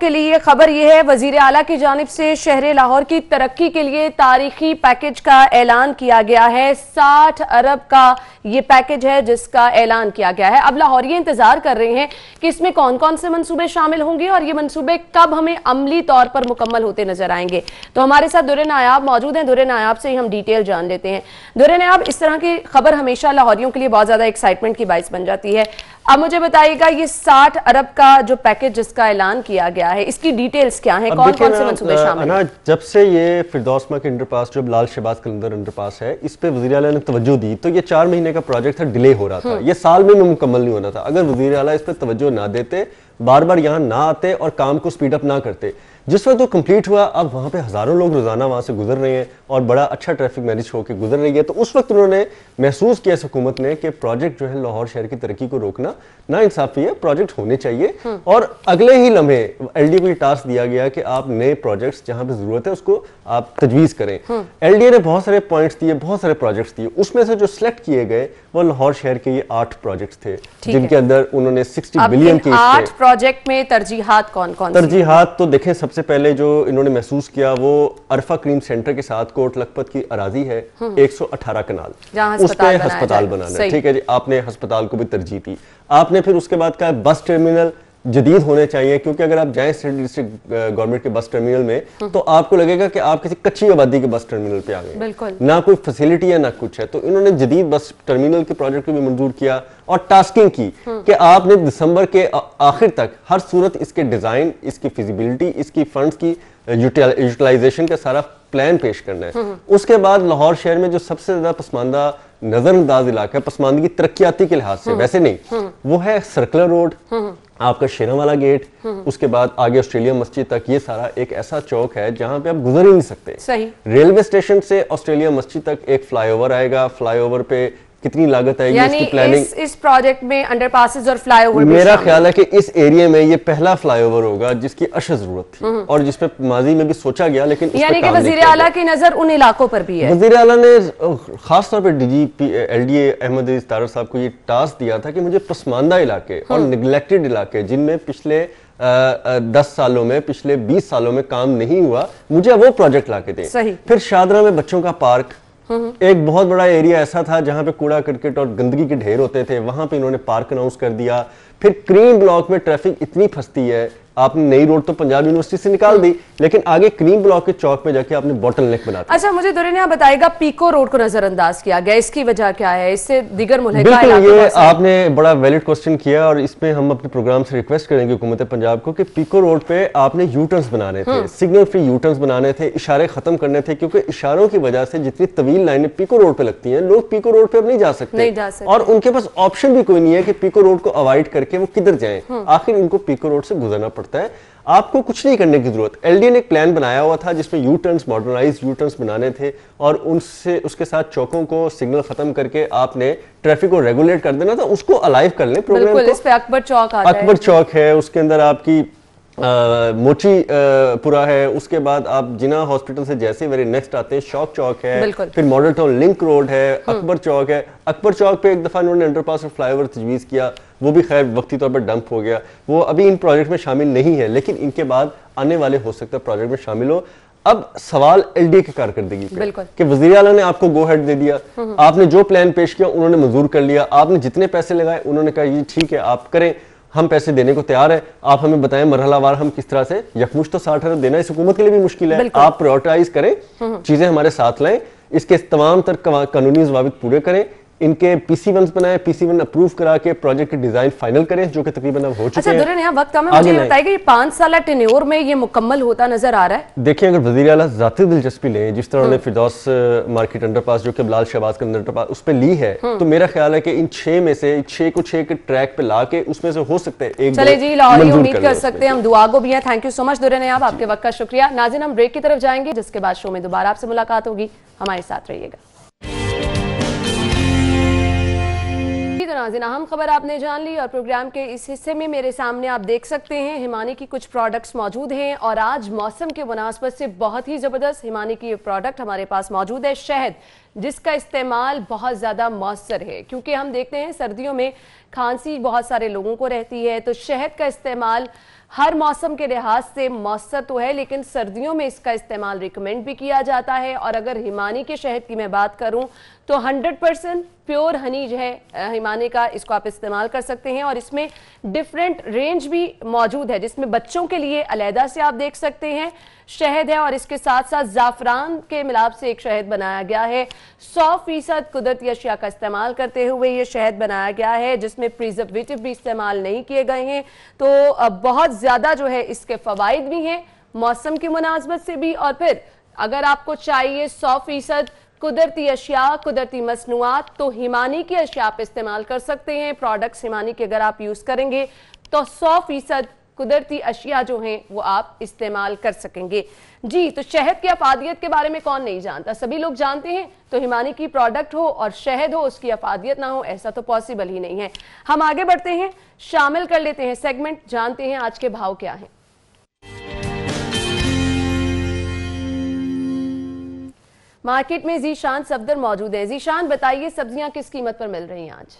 लिए खबर यह है, वजीर आला की जानिब से शहर लाहौर की तरक्की के लिए तारीखी पैकेज का ऐलान किया गया है। 60 अरब का ये पैकेज है जिसका ऐलान किया गया है। अब लाहौरिये इंतजार कर रहे हैं कि इसमें कौन कौन से मंसूबे शामिल होंगे और ये मंसूबे कब हमें अमली तौर पर मुकम्मल होते नजर आएंगे। तो हमारे साथ दुर्रे नायाब मौजूद हैं, दुर्रे नायाब से ही हम डिटेल जान लेते हैं। दुर्रे नायाब, इस तरह की खबर हमेशा लाहौरियों के लिए बहुत ज्यादा एक्साइटमेंट की बाइस बन जाती है। अब मुझे बताइएगा ये 60 अरब का जो पैकेज जिसका ऐलान किया गया है, इसकी डिटेल्स क्या हैं, कौन कौन से मंसूबे शामिल हैं? जब से ये फिरदौस मार्केट अंडरपास, जो लाल शहबाज कलंदर अंडरपास है, इस पे वज़ीर आला ने तवज्जो दी, तो ये 4 महीने का प्रोजेक्ट था, डिले हो रहा था, ये साल में मुकम्मल नहीं होना था। अगर वज़ीर आला इस पे तवज्जो ना देते, बार बार यहाँ ना आते और काम को स्पीड अप ना करते, जिस वक्त वो कंप्लीट हुआ, अब वहाँ पे हजारों लोग रोजाना वहाँ से गुजर रहे हैं और बड़ा अच्छा ट्रैफिक मैनेज होकर गुजर रही है। तो उस वक्त उन्होंने महसूस किया इस हुकूमत ने कि प्रोजेक्ट जो है लाहौर शहर की तरक्की को रोकना ना इंसाफी है, प्रोजेक्ट होने चाहिए। और अगले ही लम्हे एलडीए को टास्क दिया गया कि आप नए प्रोजेक्ट्स जहाँ पे जरूरत है उसको आप तजवीज करें। एलडीए ने बहुत सारे पॉइंट्स दिए, बहुत सारे प्रोजेक्ट्स दिए, उसमें से जो सिलेक्ट किए गए वो लाहौर शहर के ये 8 प्रोजेक्ट्स थे, जिनके अंदर उन्होंने 60 बिलियन की 8 प्रोजेक्ट में तरजीहात कौन कौन सी? तरजीहात तो देखें, सबसे पहले जो इन्होंने महसूस किया वो अरफा क्रीम सेंटर के साथ कोट लखपत की अराजी है, 118 कनाल, उस पर अस्पताल बनाना है। ठीक है जी, आपने अस्पताल को भी तरजीह दी। आपने फिर उसके बाद कहा बस टर्मिनल जदीद होने चाहिए, क्योंकि अगर आप जाएं डिस्ट्रिक्ट गवर्नमेंट के बस टर्मिनल में तो आपको लगेगा कि आप किसी कच्ची आबादी के बस टर्मिनल पे आ गए, ना कोई फैसिलिटी है ना कुछ है। तो इन्होंने जदीद बस टर्मिनल के प्रोजेक्ट को भी मंजूर किया और टास्किंग की कि आपने दिसंबर के आखिर तक हर सूरत इसके डिजाइन, इसकी फिजिबिलिटी, इसकी फंड्स की यूटिलाइजेशन का सारा प्लान पेश करना है। उसके बाद लाहौर शहर में जो सबसे ज्यादा पसमानदा नजरअंदाज इलाका है पसमानदगी तरक्याती के लिहाज से, वैसे नहीं, वो है सर्कुलर रोड, आपका शेरावाला गेट, उसके बाद आगे ऑस्ट्रेलिया मस्जिद तक। ये सारा एक ऐसा चौक है जहां पे आप गुजर ही नहीं सकते। सही। रेलवे स्टेशन से ऑस्ट्रेलिया मस्जिद तक एक फ्लाईओवर आएगा, फ्लाईओवर पे कितनी लागत आएगी, इसकी प्लानिंग। इस प्रोजेक्ट में अंडरपासेस और फ्लाईओवर मेरा ख्याल है कि इस एरिया में ये पहला फ्लाईओवर होगा जिसकी अशद जरूरत थी और जिसपे माजी में भी सोचा गया, लेकिन यानी कि वजीर आला की नजर उन इलाकों पर भी है। वजीर आला ने खास तौर पर डीजीपी LDA अहमद अजीज तारर साहब को ये टास्क दिया था कि मुझे पसमानदा इलाके और निगलेक्टेड इलाके जिनमें पिछले 10 सालों में, पिछले 20 सालों में काम नहीं हुआ, मुझे वो प्रोजेक्ट लाके दें। फिर शादरा में बच्चों का पार्क, एक बहुत बड़ा एरिया ऐसा था जहां पे कूड़ा करकट और गंदगी के ढेर होते थे, वहां पे इन्होंने पार्क अनाउंस कर दिया। फिर क्रीम ब्लॉक में ट्रैफिक इतनी फंसती है, आपने नई रोड तो पंजाब यूनिवर्सिटी से निकाल दी, लेकिन आगे क्रीम ब्लॉक के चौक पे जाके आपने बॉटल नेक बना दिया। अच्छा, मुझे दुरेनिया बताएगा, पीको रोड को नजरअंदाज किया गया, इसकी वजह क्या है? इससे दीगर मुल्हिका बिल्कुल, ये आपने बड़ा वैलिड क्वेश्चन किया और इसमें हम अपने प्रोग्राम से रिक्वेस्ट करेंगे हुकूमत पंजाब को कि पीको रोड पे आपने यू टर्न्स बनाने थे, सिग्नल फ्री यू टर्न्स बनाने थे, इशारे खत्म करने थे, क्योंकि इशारों की वजह से जितनी तवील लाइनें पीको रोड पे लगती हैं, लोग पीको रोड पे अब नहीं जा सकते और उनके पास ऑप्शन भी कोई नहीं है कि पीको रोड को अवॉइड करके वो किधर जाएं, आखिर इनको पीको रोड से गुजरना पड़ता है। आपको कुछ नहीं करने की जरूरत। LDA ने एक प्लान बनाया हुआ था जिसमें you turns, modernise you turns बनाने थे और उनसे उसके साथ चौकों को सिग्नल खत्म करके आपने ट्रैफिक को रेगुलेट कर देना था, उसको अलाइव कर लें प्रोग्राम को। इस पे अकबर चौक आता है। अकबर चौक है, उसके अंदर आपकी मोची पुरा है, उसके बाद आप जिना हॉस्पिटल से जैसे वेरी नेक्स्ट आते हैं शौक चौक है, फिर मॉडल टाउन लिंक रोड है, अकबर चौक है। अकबर चौक पे एक दफा उन्होंने अंडरपास और फ्लाईओवर तजवीज़ किया, वो भी खैर वक्ती तौर पर डंप हो गया, वो अभी इन प्रोजेक्ट में शामिल नहीं है, लेकिन इनके बाद आने वाले हो सकता है प्रोजेक्ट में शामिल हो। अब सवाल LDA की कारकर्दगी पे कि वज़ीर आला ने आपको गो हेड दे दिया, आपने जो प्लान पेश किया उन्होंने मंजूर कर लिया, आपने जितने पैसे लगाए उन्होंने कहा ये ठीक है आप करें, हम पैसे देने को तैयार है, आप हमें बताएं मरहलावार हम किस तरह से। यकमुश्त तो 60 अरब देना इस हुकूमत के लिए भी मुश्किल है, आप प्रायोरिटाइज करें, चीजें हमारे साथ लाएं, इसके तमाम तर कानूनी ज़वाबित पूरे करें, इनके PC1 बनाए, PC1 अप्रूव करा के प्रोजेक्ट की डिजाइन फाइनल करें, जो कि तकरीबन अब हो चुके हैं। अच्छा, वक्त हमें मुझे बताइए कि 5 साल टेन्योर में ये मुकम्मल होता नजर आ रहा है? देखिए, अगर वज़ीर आला ज़ाती दिलचस्पी लें, जिस तरह उन्होंने फिरदौस मार्केट अंडरपास जो कि बिलाल शहबाज का अंडरपास उस पर ली है, तो मेरा ख्याल है कि इन 6 में से 6 को 6 के ट्रैक पे ला के उसमें से हो सकता है एक। चले जी, लाहौरी उम्मीद कर सकते हैं, हम दुआ को भी हैं। थैंक यू सो मच दुर्रे नयाब, आपके वक्त का शुक्रिया। नाज़रीन, हम ब्रेक की तरफ जाएंगे, जिसके बाद शो में दोबारा आपसे मुलाकात होगी, हमारे साथ रहिएगा। नाज़रीन, अहम खबर आपने जान ली और प्रोग्राम के इस हिस्से में मेरे सामने आप देख सकते हैं हिमानी की कुछ प्रोडक्ट्स मौजूद हैं और आज मौसम के मुनासबत से बहुत ही ज़बरदस्त हिमानी की ये प्रोडक्ट हमारे पास मौजूद है, शहद, जिसका इस्तेमाल बहुत ज़्यादा मौसर है, क्योंकि हम देखते हैं सर्दियों में खांसी बहुत सारे लोगों को रहती है, तो शहद का इस्तेमाल हर मौसम के लिहाज से मौसर तो है, लेकिन सर्दियों में इसका इस्तेमाल रिकमेंड भी किया जाता है। और अगर हिमानी के शहद की मैं बात करूं तो 100% प्योर हनी जो है हिमानी का, इसको आप इस्तेमाल कर सकते हैं और इसमें डिफरेंट रेंज भी मौजूद है, जिसमें बच्चों के लिए अलहदा से आप देख सकते हैं शहद है और इसके साथ साथ जाफरान के मिलाप से एक शहद बनाया गया है। 100% कुदरती अशिया का इस्तेमाल करते हुए ये शहद बनाया गया है, जिसमें प्रिजर्वेटिव भी इस्तेमाल नहीं किए गए हैं, तो बहुत ज्यादा जो है इसके फवाइद भी हैं मौसम की मुनासबत से भी। और फिर अगर आपको चाहिए 100% कुदरती अशिया, कुदरती मसनूआत, तो हिमानी की अशिया आप इस्तेमाल कर सकते हैं। प्रोडक्ट्स हिमानी के अगर आप यूज करेंगे तो 100% कुदरती अशिया जो हैं वो आप इस्तेमाल कर सकेंगे। जी, तो शहद की अफादियत के बारे में कौन नहीं जानता, सभी लोग जानते हैं। तो हिमानी की प्रोडक्ट हो और शहद हो, उसकी अफादियत ना हो, ऐसा तो पॉसिबल ही नहीं है। हम आगे बढ़ते हैं, शामिल कर लेते हैं सेगमेंट, जानते हैं आज के भाव क्या हैं। मार्केट में जीशान सफदर मौजूद है। जीशान, बताइए सब्जियां किस कीमत पर मिल रही हैं आज?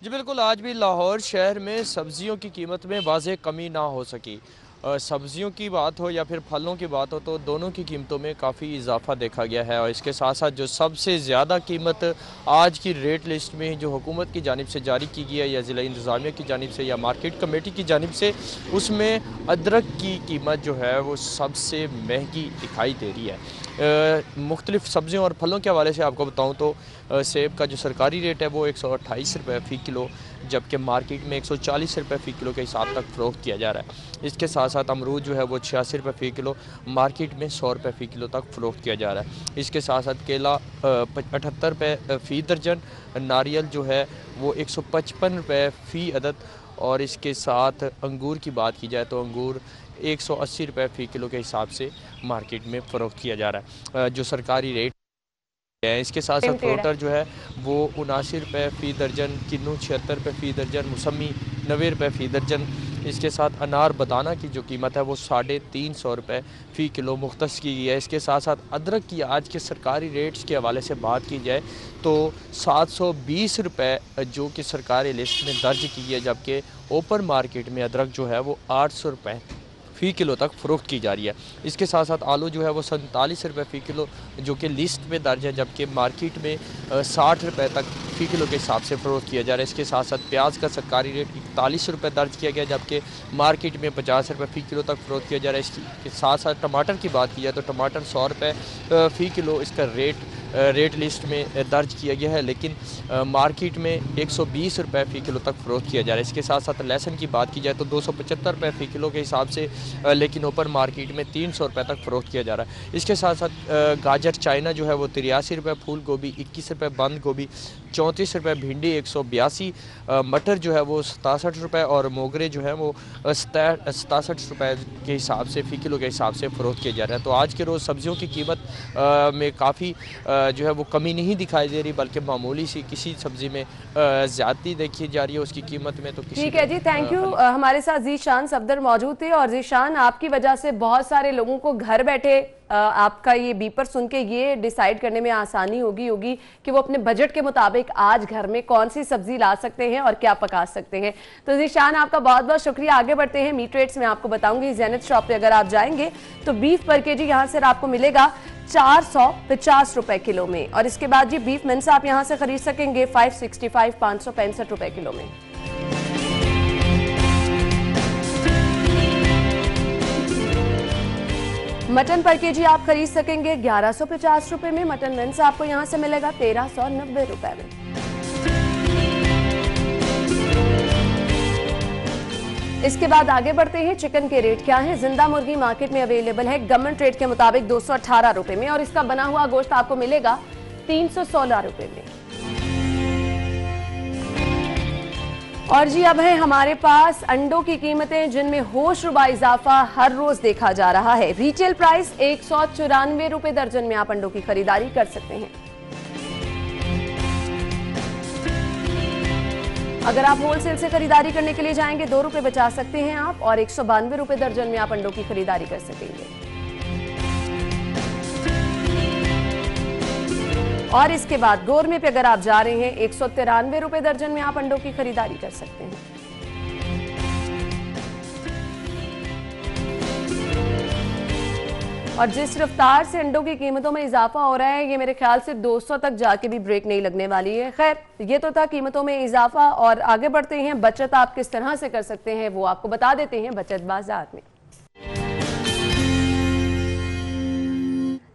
जी बिल्कुल, आज भी लाहौर शहर में सब्जियों की कीमत में वाज़ेह कमी ना हो सकी। सब्जियों की बात हो या फिर फलों की बात हो, तो दोनों की कीमतों में काफ़ी इजाफा देखा गया है। और इसके साथ साथ जो सबसे ज़्यादा कीमत आज की रेट लिस्ट में जो हुकूमत की जानिब से जारी की गई है, या ज़िला इंतज़ामिया की जानिब से या मार्केट कमेटी की जानिब से, उसमें अदरक की कीमत जो है वो सबसे महंगी दिखाई दे रही है। मुख्तलिफ़ सब्ज़ियों और फलों के हवाले से आपको बताऊँ तो सेब का जो सरकारी रेट है वो 128 रुपये फ़ी किलो, जबकि मार्केट में 140 रुपये फ़ी किलो के हिसाब तक फ़रोख्त किया जा रहा है। इसके साथ साथ अमरूद जो है वो 86 रुपये फ़ी किलो, मार्केट में 100 रुपये फ़ी किलो तक फ़रोख्त किया जा रहा है। इसके साथ साथ केला 78 रुपये फ़ी दर्जन, नारियल जो है वो 155 रुपये फ़ी अदद, और इसके साथ अंगूर की बात की जाए तो अंगूर 180 रुपये फ़ी किलो के हिसाब से मार्केट में फ़रोख्त किया जा रहा है, जो सरकारी रेट है। इसके साथ साथ फ्रूटर जो है वो 79 रुपये फ़ी दर्जन, किन्नू 76 रुपये फ़ी दर्जन, मौसमी 90 रुपये फ़ी दर्जन। इसके साथ अनार बताना की जो कीमत है वो 350 रुपये फ़ी किलो मुख्तस की गई है। इसके साथ साथ अदरक की आज के सरकारी रेट्स के हवाले से बात की जाए तो 720 रुपये जो कि सरकारी लिस्ट में दर्ज की है, जबकि ओपन मार्केट में अदरक जो है वो 800 रुपये फ़ी किलो तक फ़रोख्त की जा रही है। इसके साथ साथ आलू जो है वो 47 रुपये फ़ी किलो जो कि लिस्ट में दर्ज है, जबकि मार्केट में 60 रुपये तक फ़ी किलो के हिसाब से फ़रोख्त किया जा रहा है। इसके साथ साथ प्याज का सरकारी रेट 41 रुपये दर्ज किया गया, जबकि मार्केट में 50 रुपये फ़ी किलो तक फ़रोख्त किया जा रहा है। इसके साथ साथ टमाटर की बात की जाए तो टमाटर 100 रुपये फ़ी किलो इसका रेट लिस्ट में दर्ज किया गया है, लेकिन मार्केट में 120 रुपये फ़ी किलो तक फ़रोख्त किया जा रहा है। इसके साथ साथ लहसुन की बात की जाए तो 275 रुपये फ़ी किलो के हिसाब से, लेकिन ओपन मार्केट में 300 रुपये तक फ़रोख्त किया जा रहा है। इसके साथ साथ गाजर चाइना जो है वो 83 रुपये, फूल गोभी 21 रुपये, बंद गोभी 34 रुपये, भिंडी 182, मटर जो है वो 67 रुपये, और मोगरे जो है वो 67 रुपये के हिसाब से फ़ी किलो के हिसाब से फ़रोख्त किया जा रहा है। तो आज के रोज़ सब्ज़ियों की कीमत में काफ़ी जो है वो कमी नहीं दिखाई दे रही, बल्कि मामूली सी किसी सब्ज़ी में ज़्यादती देखी जा रही है उसकी कीमत में। तो ठीक है जी, थैंक यू। हमारे साथ जीशान सफदर मौजूद थे, और जीशान आपकी वजह से बहुत सारे लोगों को घर बैठे आपका ये बीपर सुन के ये डिसाइड करने में आसानी होगी कि वो अपने बजट के मुताबिक आज घर में कौन सी सब्जी ला सकते हैं और क्या पका सकते हैं। तो जीशान आपका बहुत बहुत शुक्रिया। आगे बढ़ते हैं मीट रेट्स में आपको बताऊंगी। ज़ैनत शॉप पे अगर आप जाएंगे तो बीफ पर केजी यहाँ से आपको मिलेगा 450 रुपए किलो में, और इसके बाद जी बीफ मिन्स आप यहाँ से खरीद सकेंगे 565 रुपए किलो में। मटन पर केजी आप खरीद सकेंगे 1150 रुपए में। मटन मिन्स आपको यहाँ से मिलेगा 1390 रुपए में। इसके बाद आगे बढ़ते हैं। चिकन के रेट क्या है? जिंदा मुर्गी मार्केट में अवेलेबल है गवर्नमेंट रेट के मुताबिक 218 रुपए में, और इसका बना हुआ गोश्त आपको मिलेगा 316 रुपए में। और जी अब है हमारे पास अंडों की कीमतें, जिनमें होशरुबा इजाफा हर रोज देखा जा रहा है। रिटेल प्राइस 194 रुपए दर्जन में आप अंडों की खरीदारी कर सकते हैं। अगर आप होलसेल से खरीदारी करने के लिए जाएंगे 2 रुपए बचा सकते हैं आप, और 192 रुपए दर्जन में आप अंडों की खरीदारी कर सकेंगे। और इसके बाद गोरमे पे अगर आप जा रहे हैं 193 रुपए दर्जन में आप अंडों की खरीदारी कर सकते हैं। और जिस रफ्तार से अंडों की कीमतों में इजाफा हो रहा है, ये मेरे ख्याल से 200 तक जाके भी ब्रेक नहीं लगने वाली है। खैर, ये तो था कीमतों में इजाफा, और आगे बढ़ते हैं। बचत आप किस तरह से कर सकते हैं वो आपको बता देते हैं बचत बाजार में।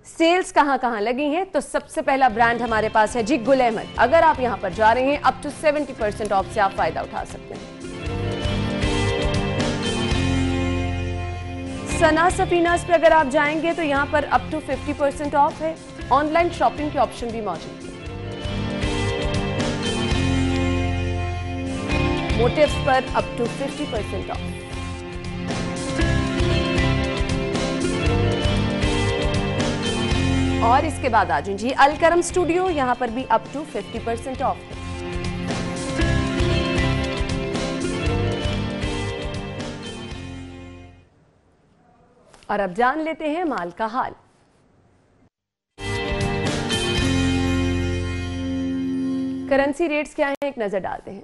सेल्स कहां लगी हैं, तो सबसे पहला ब्रांड हमारे पास है जी गुल अहमद। अगर आप यहां पर जा रहे हैं अप टू 70% ऑफ से आप फायदा उठा सकते हैं। सना सफीनास पे अगर आप जाएंगे तो यहां पर अप टू 50% ऑफ है। ऑनलाइन शॉपिंग के ऑप्शन भी मौजूद है। मोटिव्स पर अप टू 50% ऑफ। और इसके बाद आ जाइए जी अलकरम स्टूडियो, यहां पर भी अप टू 50% ऑफ है। और अब जान लेते हैं माल का हाल। करेंसी रेट्स क्या हैं, एक नजर डालते हैं।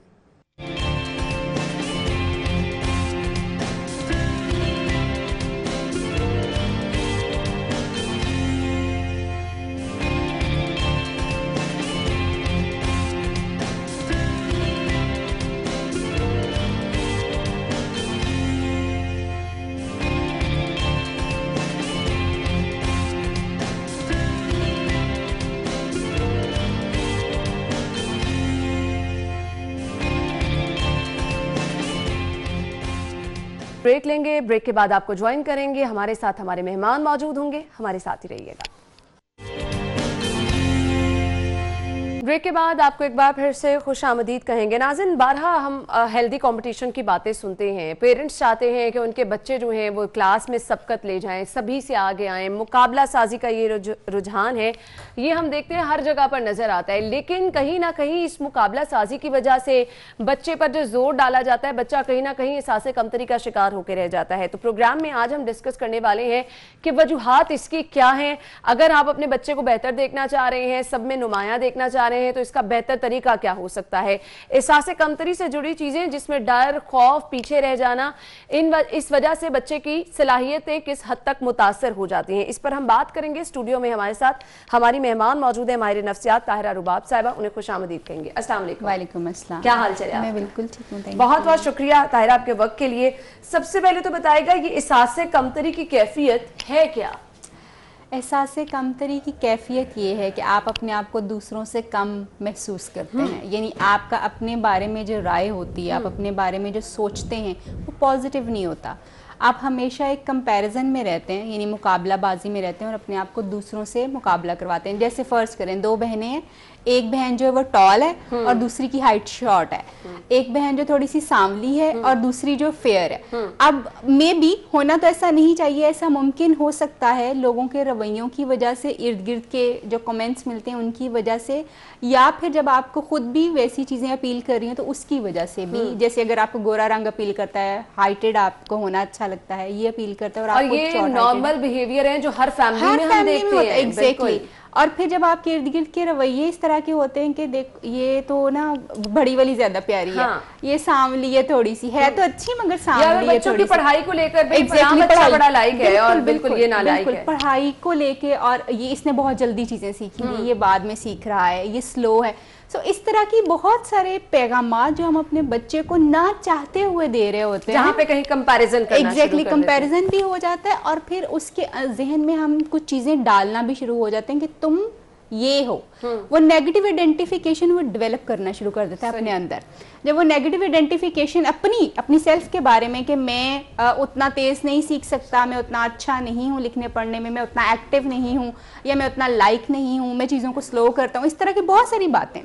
ब्रेक लेंगे, ब्रेक के बाद आपको ज्वाइन करेंगे, हमारे साथ हमारे मेहमान मौजूद होंगे, हमारे साथ ही रहिएगा। ब्रेक के बाद आपको एक बार फिर से खुशामदीद कहेंगे। नाज़रीन, बारहा हम हेल्दी कंपटीशन की बातें सुनते हैं, पेरेंट्स चाहते हैं कि उनके बच्चे जो हैं वो क्लास में सबकत ले जाएं, सभी से आगे आएं, मुकाबला साजी का ये रुझान है, ये हम देखते हैं हर जगह पर नजर आता है। लेकिन कहीं ना कहीं इस मुकाबला साजी की वजह से बच्चे पर जो जोर डाला जाता है, बच्चा कहीं ना कहीं एहसास कमतरी का शिकार होकर रह जाता है। तो प्रोग्राम में आज हम डिस्कस करने वाले हैं कि वजूहात इसकी क्या हैं। अगर आप अपने बच्चे को बेहतर देखना चाह रहे हैं, सब में नुमायां देखना चाह रहे हैं, तो इसका बेहतर तरीका क्या हो सकता है। एहसास कमतरी से जुड़ी चीजें जिसमें डर, खौफ, पीछे रह जाना, इस वजह से बच्चे की सलाहियतें किस हद तक मुतासर हो जाती हैं, इस पर हम बात करेंगे। स्टूडियो में हमारे साथ हमारी मेहमान मौजूद है, माहिर नफ्सियात ताहिरा रुबाब साहिबा, उन्हें खुशामदीद कहेंगे। अस्सलाम वालेकुम। वालेकुम अस्सलाम। क्या हाल चल रहा है? मैं बिल्कुल ठीक हूँ। बहुत बहुत शुक्रिया ताहिरा आपके वक्त के लिए। सबसे पहले तो बताएगा ये एहसास कमतरी की कैफियत है क्या? एहसास कमतरी की कैफियत ये है कि आप अपने आप को दूसरों से कम महसूस करते हैं, यानी आपका अपने बारे में जो राय होती है, आप अपने बारे में जो सोचते हैं वो पॉजिटिव नहीं होता। आप हमेशा एक कंपैरिजन में रहते हैं, यानी मुकाबलाबाजी में रहते हैं और अपने आप को दूसरों से मुकाबला करवाते हैं। जैसे फर्ज करें, दो बहनें हैं, एक बहन जो है वो टॉल है और दूसरी की हाइट शॉर्ट है, एक बहन जो थोड़ी सी सांवली है और दूसरी जो फेयर है। अब मे बी होना तो ऐसा नहीं चाहिए, ऐसा मुमकिन हो सकता है लोगों के रवैयों की वजह से, इर्द गिर्द के जो कमेंट्स मिलते हैं उनकी वजह से, या फिर जब आपको खुद भी वैसी चीजें अपील कर रही हैं तो उसकी वजह से भी। जैसे अगर आपको गोरा रंग अपील करता है, हाइटेड आपको होना अच्छा लगता है, ये अपील करता है, और ये नॉर्मल बिहेवियर है जो हर फैमिली में हम देखते हैं। एग्जैक्टली। और फिर जब आपके इर्द गिर्द के रवैये इस तरह के होते हैं कि देख ये तो ना बड़ी वाली ज्यादा प्यारी है, ये सांवली है, थोड़ी सी है तो अच्छी मगर सांवली है, बच्चों की पढ़ाई को लेकर बच्चा बड़ा लायक है और बिल्कुल ये नालायक है। पढ़ाई को लेके, और ये इसने बहुत जल्दी चीजें सीखी, ये बाद में सीख रहा है, ये स्लो है। सो इस तरह की बहुत सारे पैगामात जो हम अपने बच्चे को ना चाहते हुए दे रहे होते हैं, जहाँ पे कहीं कंपैरिजन करना एग्जैक्टली कंपैरिजन भी हो जाता है, और फिर उसके जहन में हम कुछ चीजें डालना भी शुरू हो जाते हैं कि तुम ये हो। वो नेगेटिव आइडेंटिफिकेशन वो डेवलप करना शुरू कर देता है अपने अंदर। जब वो नेगेटिव आइडेंटिफिकेशन अपनी सेल्फ के बारे में कि मैं उतना तेज नहीं सीख सकता, मैं उतना अच्छा नहीं हूँ लिखने पढ़ने में, मैं उतना एक्टिव नहीं हूँ, या मैं उतना लाइक नहीं हूँ, मैं चीज़ों को स्लो करता हूँ, इस तरह की बहुत सारी बातें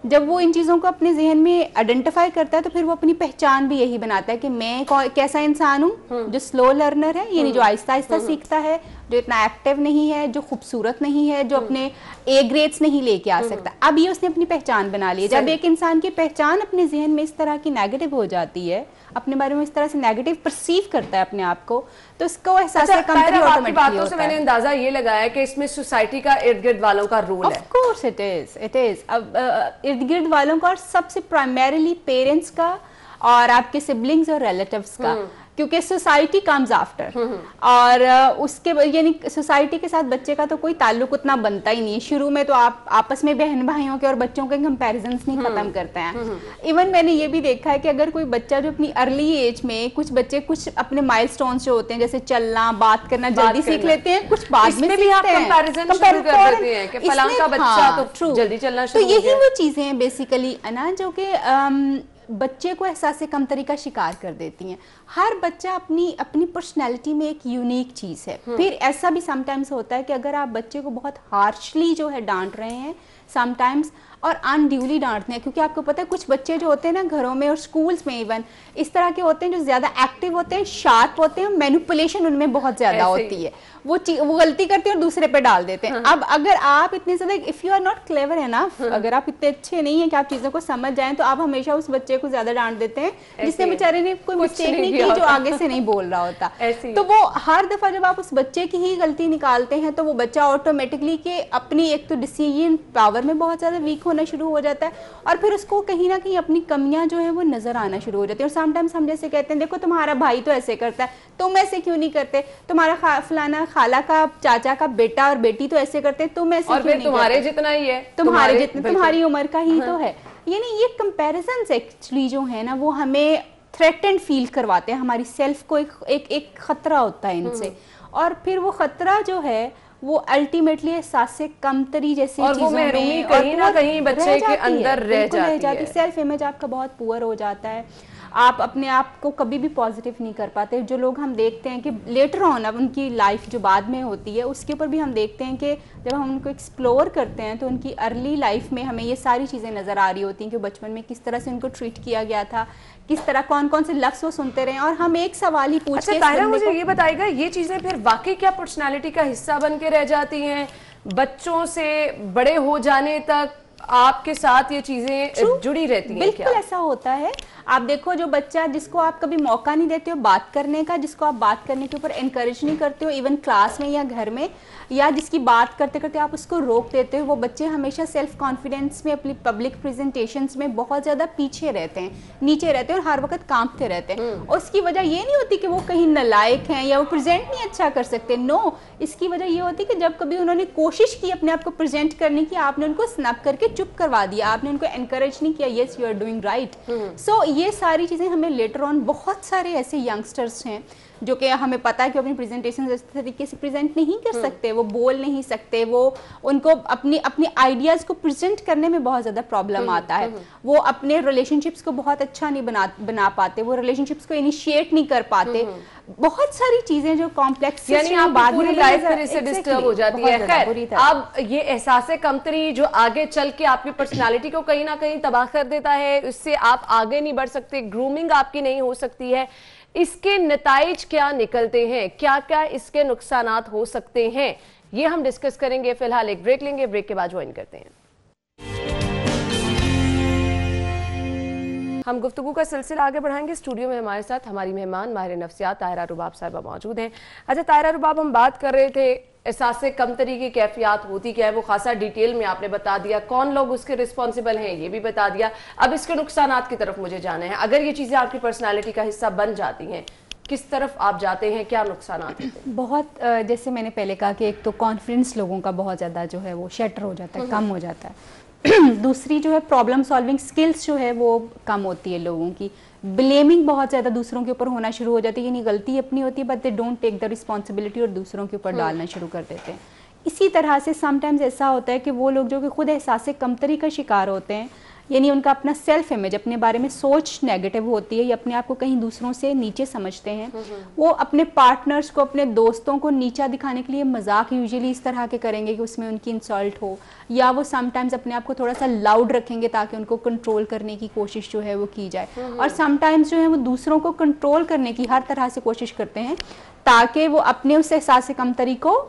जब वो इन चीज़ों को अपने जहन में आइडेंटिफाई करता है तो फिर वो अपनी पहचान भी यही बनाता है कि मैं कैसा इंसान हूँ, जो स्लो लर्नर है, यानी जो आहिस्ता आहिस्ता सीखता है, जो इतना एक्टिव नहीं है, जो खूबसूरत नहीं है, जो अपने ए ग्रेड्स नहीं लेके आ सकता। अब ये उसने अपनी पहचान बना ली है। जब एक इंसान की पहचान अपने जहन में इस तरह की नेगेटिव हो जाती है, अपने बारे में इस तरह से नेगेटिव परसीव करता है अपने आप को, तो इसको एहसास कमतरी ऑटोमेटिकली होता है। मैंने अंदाजा ये लगाया कि इसमें सोसाइटी का इर्द गिर्द वालों का रोल है। Of course it is. अब इर्द गिर्द वालों का, और सबसे प्राइमरीली पेरेंट्स का और आपके सिबलिंग्स और रिलेटिव्स का, क्योंकि सोसाइटी कम्स आफ्टर। और उसके यानी सोसाइटी के साथ बच्चे का तो कोई ताल्लुक उतना बनता ही नहीं है। शुरू में तो आप आपस में बहन भाइयों के और बच्चों के कंपैरिजन्स नहीं खत्म करते हैं। इवन मैंने ये भी देखा है कि अगर कोई बच्चा जो अपनी अर्ली एज में, कुछ बच्चे कुछ अपने माइलस्टोन्स जो होते हैं जैसे चलना, बात करना जल्दी सीख लेते हैं, कुछ बाद में भी आप कंपैरिजन शुरू कर देते हैं कि फलां का बच्चा तो जल्दी चलना शुरू हो गया। तो यही वो चीजें हैं बेसिकली ना, जो कि बच्चे को एहसास कमतरी का शिकार कर देती हैं। हर बच्चा अपनी पर्सनैलिटी में एक यूनिक चीज़ है। फिर ऐसा भी समटाइम्स होता है कि अगर आप बच्चे को बहुत हार्शली जो है डांट रहे हैं समटाइम्स, और अनड्यूली डांटते हैं, क्योंकि आपको पता है कुछ बच्चे जो होते हैं ना घरों में और स्कूल्स में इवन इस तरह के होते हैं जो ज्यादा एक्टिव होते हैं, शार्प होते हैं, मैनिपुलेशन उनमें बहुत ज्यादा होती है, वो गलती करते हैं और दूसरे पे डाल देते हैं। अब अगर आप इतने ज्यादा, if you are not clever enough, अगर आप इतने अच्छे नहीं है कि आप चीजों को समझ जाएं, तो आप हमेशा उस बच्चे को ज्यादा डांट देते हैं जिसने बेचारे ने कोई मिस्टेक नहीं की, जो आगे से नहीं बोल रहा होता। तो वो हर दफा जब आप उस बच्चे की ही गलती निकालते हैं तो वो बच्चा ऑटोमेटिकली के अपनी एक तो डिसीजन पावर में बहुत ज्यादा वीक होना शुरू हो जाता है, और फिर उसको कहीं ना कहीं अपनी कमियां जो है वो नजर आना शुरू हो जाती है। और समटाइम्स हम जैसे कहते हैं, देखो तुम्हारा भाई तो ऐसे करता है, तुम ऐसे क्यों नहीं करते, तुम्हारा फलाना खाला का चाचा का बेटा और बेटी तो ऐसे करते हैं, तुम ऐसे क्यों नहीं करते, तुम्हारे जितना ही है, तुम्हारे जितना, तुम्हारी उम्र का ही तो है। यानी ये कंपैरिजंस एक्चुअली जो है ना वो हमें थ्रेटेंड फील करवाते हैं, हमारी सेल्फ को एक खतरा होता है इनसे, और फिर वो खतरा जो है वो अल्टीमेटली एहसास कमतरी जैसी चीजों में कहीं ना कहीं बच्चे के अंदर रह जाती है। सेल्फ इमेज आपका बहुत पुअर हो जाता है। आप अपने आप को कभी भी पॉजिटिव नहीं कर पाते। जो लोग हम देखते हैं कि लेटर ऑन अब उनकी लाइफ जो बाद में होती है उसके ऊपर भी हम देखते हैं कि जब हम उनको एक्सप्लोर करते हैं तो उनकी अर्ली लाइफ में हमें ये सारी चीज़ें नज़र आ रही होती हैं कि बचपन में किस तरह से उनको ट्रीट किया गया था, किस तरह कौन कौन से लफ्ज़ वो सुनते रहे। और हम एक सवाल ही पूछते हैं। ताहिरा, मुझे ये बताइएगा, ये चीज़ें फिर वाकई क्या पर्सनालिटी का हिस्सा बन के रह जाती हैं? बच्चों से बड़े हो जाने तक आपके साथ ये चीजें जुड़ी रहती हैं? बिल्कुल ऐसा होता है। आप देखो, जो बच्चा जिसको आप कभी मौका नहीं देते हो बात करने का, जिसको आप बात करने के ऊपर एनकरेज नहीं करते हो इवन क्लास में या घर में, या जिसकी बात करते करते आप उसको रोक देते हो, वो बच्चे हमेशा सेल्फ कॉन्फिडेंस में, अपनी पब्लिक प्रेजेंटेशंस में बहुत ज़्यादा पीछे रहते हैं, नीचे रहते हैं और हर वक्त कांपते रहते हैं। और उसकी वजह ये नहीं होती कि वो कहीं नालायक हैं या वो प्रेजेंट नहीं अच्छा कर सकते, नो, इसकी वजह ये होती है कि जब कभी उन्होंने कोशिश की अपने आप को प्रेजेंट करने की, आपने उनको स्नैप करके चुप करवा दिया, आपने उनको एनकरेज नहीं किया, yes you are doing right. So ये सारी चीज़ें हमें लेटर ऑन, बहुत सारे ऐसे यंगस्टर्स हैं जो कि हमें पता है कि अपनी प्रेजेंटेशन इस तरीके से प्रेजेंट नहीं कर सकते, वो बोल नहीं सकते, वो उनको अपनी अपनी आइडियाज़ को प्रेजेंट करने में बहुत ज़्यादा प्रॉब्लम आता है, वो अपने रिलेशनशिप्स को बहुत अच्छा नहीं बना पाते, वो रिलेशनशिप्स को इनिशिएट नहीं कर पाते, बहुत सारी चीज़ें जो कॉम्प्लेक्स, यानी आप पूरी लाइफ फिर इससे डिस्टर्ब हो जाती है। खैर, अब ये एहसास कमतरी जो आगे चल के आपकी पर्सनालिटी को कहीं ना कहीं तबाह कर देता है, इससे आप आगे नहीं बढ़ सकते, ग्रूमिंग आपकी नहीं हो सकती है, इसके नताइज क्या निकलते हैं, क्या क्या इसके नुकसानात हो सकते हैं, ये हम डिस्कस करेंगे। फिलहाल एक ब्रेक लेंगे, ब्रेक के बाद ज्वाइन करते हैं। हम गुफ्तगू का सिलसिला आगे बढ़ाएंगे। स्टूडियो में हमारे साथ हमारी मेहमान माहिर नफ्सियात ताहिरा रुबाब साहिबा मौजूद हैं। अच्छा ताहिरा रुबाब, हम बात कर रहे थे एहसास कमतरी की कैफियत होती क्या है, वो खासा डिटेल में आपने बता दिया, कौन लोग उसके रिस्पॉन्सिबल हैं ये भी बता दिया। अब इसके नुकसानात की तरफ मुझे जाना है। अगर ये चीज़ें आपकी पर्सनालिटी का हिस्सा बन जाती हैं, किस तरफ आप जाते हैं, क्या नुकसानात होते हैं? बहुत जैसे मैंने पहले कहा कि एक तो कॉन्फिडेंस लोगों का बहुत ज़्यादा जो है वो शटर हो जाता है, कम हो जाता है। दूसरी जो है प्रॉब्लम सॉल्विंग स्किल्स जो है वो कम होती है लोगों की। ब्लेमिंग बहुत ज़्यादा दूसरों के ऊपर होना शुरू हो जाती है, यानी गलती अपनी होती है but they don't take the responsibility और दूसरों के ऊपर डालना शुरू कर देते हैं। इसी तरह से समटाइम्स ऐसा होता है कि वो लोग जो कि खुद एहसास कमतरी का शिकार होते हैं, यानी उनका अपना सेल्फ इमेज, अपने बारे में सोच नेगेटिव होती है या अपने आप को कहीं दूसरों से नीचे समझते हैं, वो अपने पार्टनर्स को, अपने दोस्तों को नीचा दिखाने के लिए मजाक यूजुअली इस तरह के करेंगे कि उसमें उनकी इंसल्ट हो, या वो समटाइम्स अपने आप को थोड़ा सा लाउड रखेंगे ताकि उनको कंट्रोल करने की कोशिश जो है वो की जाए। और समटाइम्स जो है वो दूसरों को कंट्रोल करने की हर तरह से कोशिश करते हैं ताकि वो अपने उस एहसास कमतरी को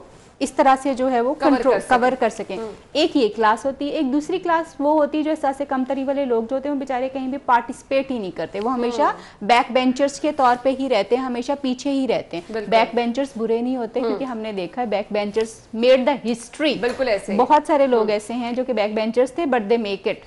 इस तरह से जो है वो कवर कर सकें। एक ये क्लास होती है, एक दूसरी क्लास वो होती है जो एहसास कमतरी वाले लोग जो होते हैं वो बेचारे कहीं भी पार्टिसिपेट ही नहीं करते, वो हमेशा बैक बेंचर्स के तौर पे ही रहते हैं, हमेशा पीछे ही रहते हैं। बैक बेंचर्स बुरे नहीं होते क्योंकि हमने देखा है back benchers made the history. बिल्कुल ऐसे बहुत सारे लोग ऐसे हैं जो कि बैक बेंचर्स थे बट दे मेक इट।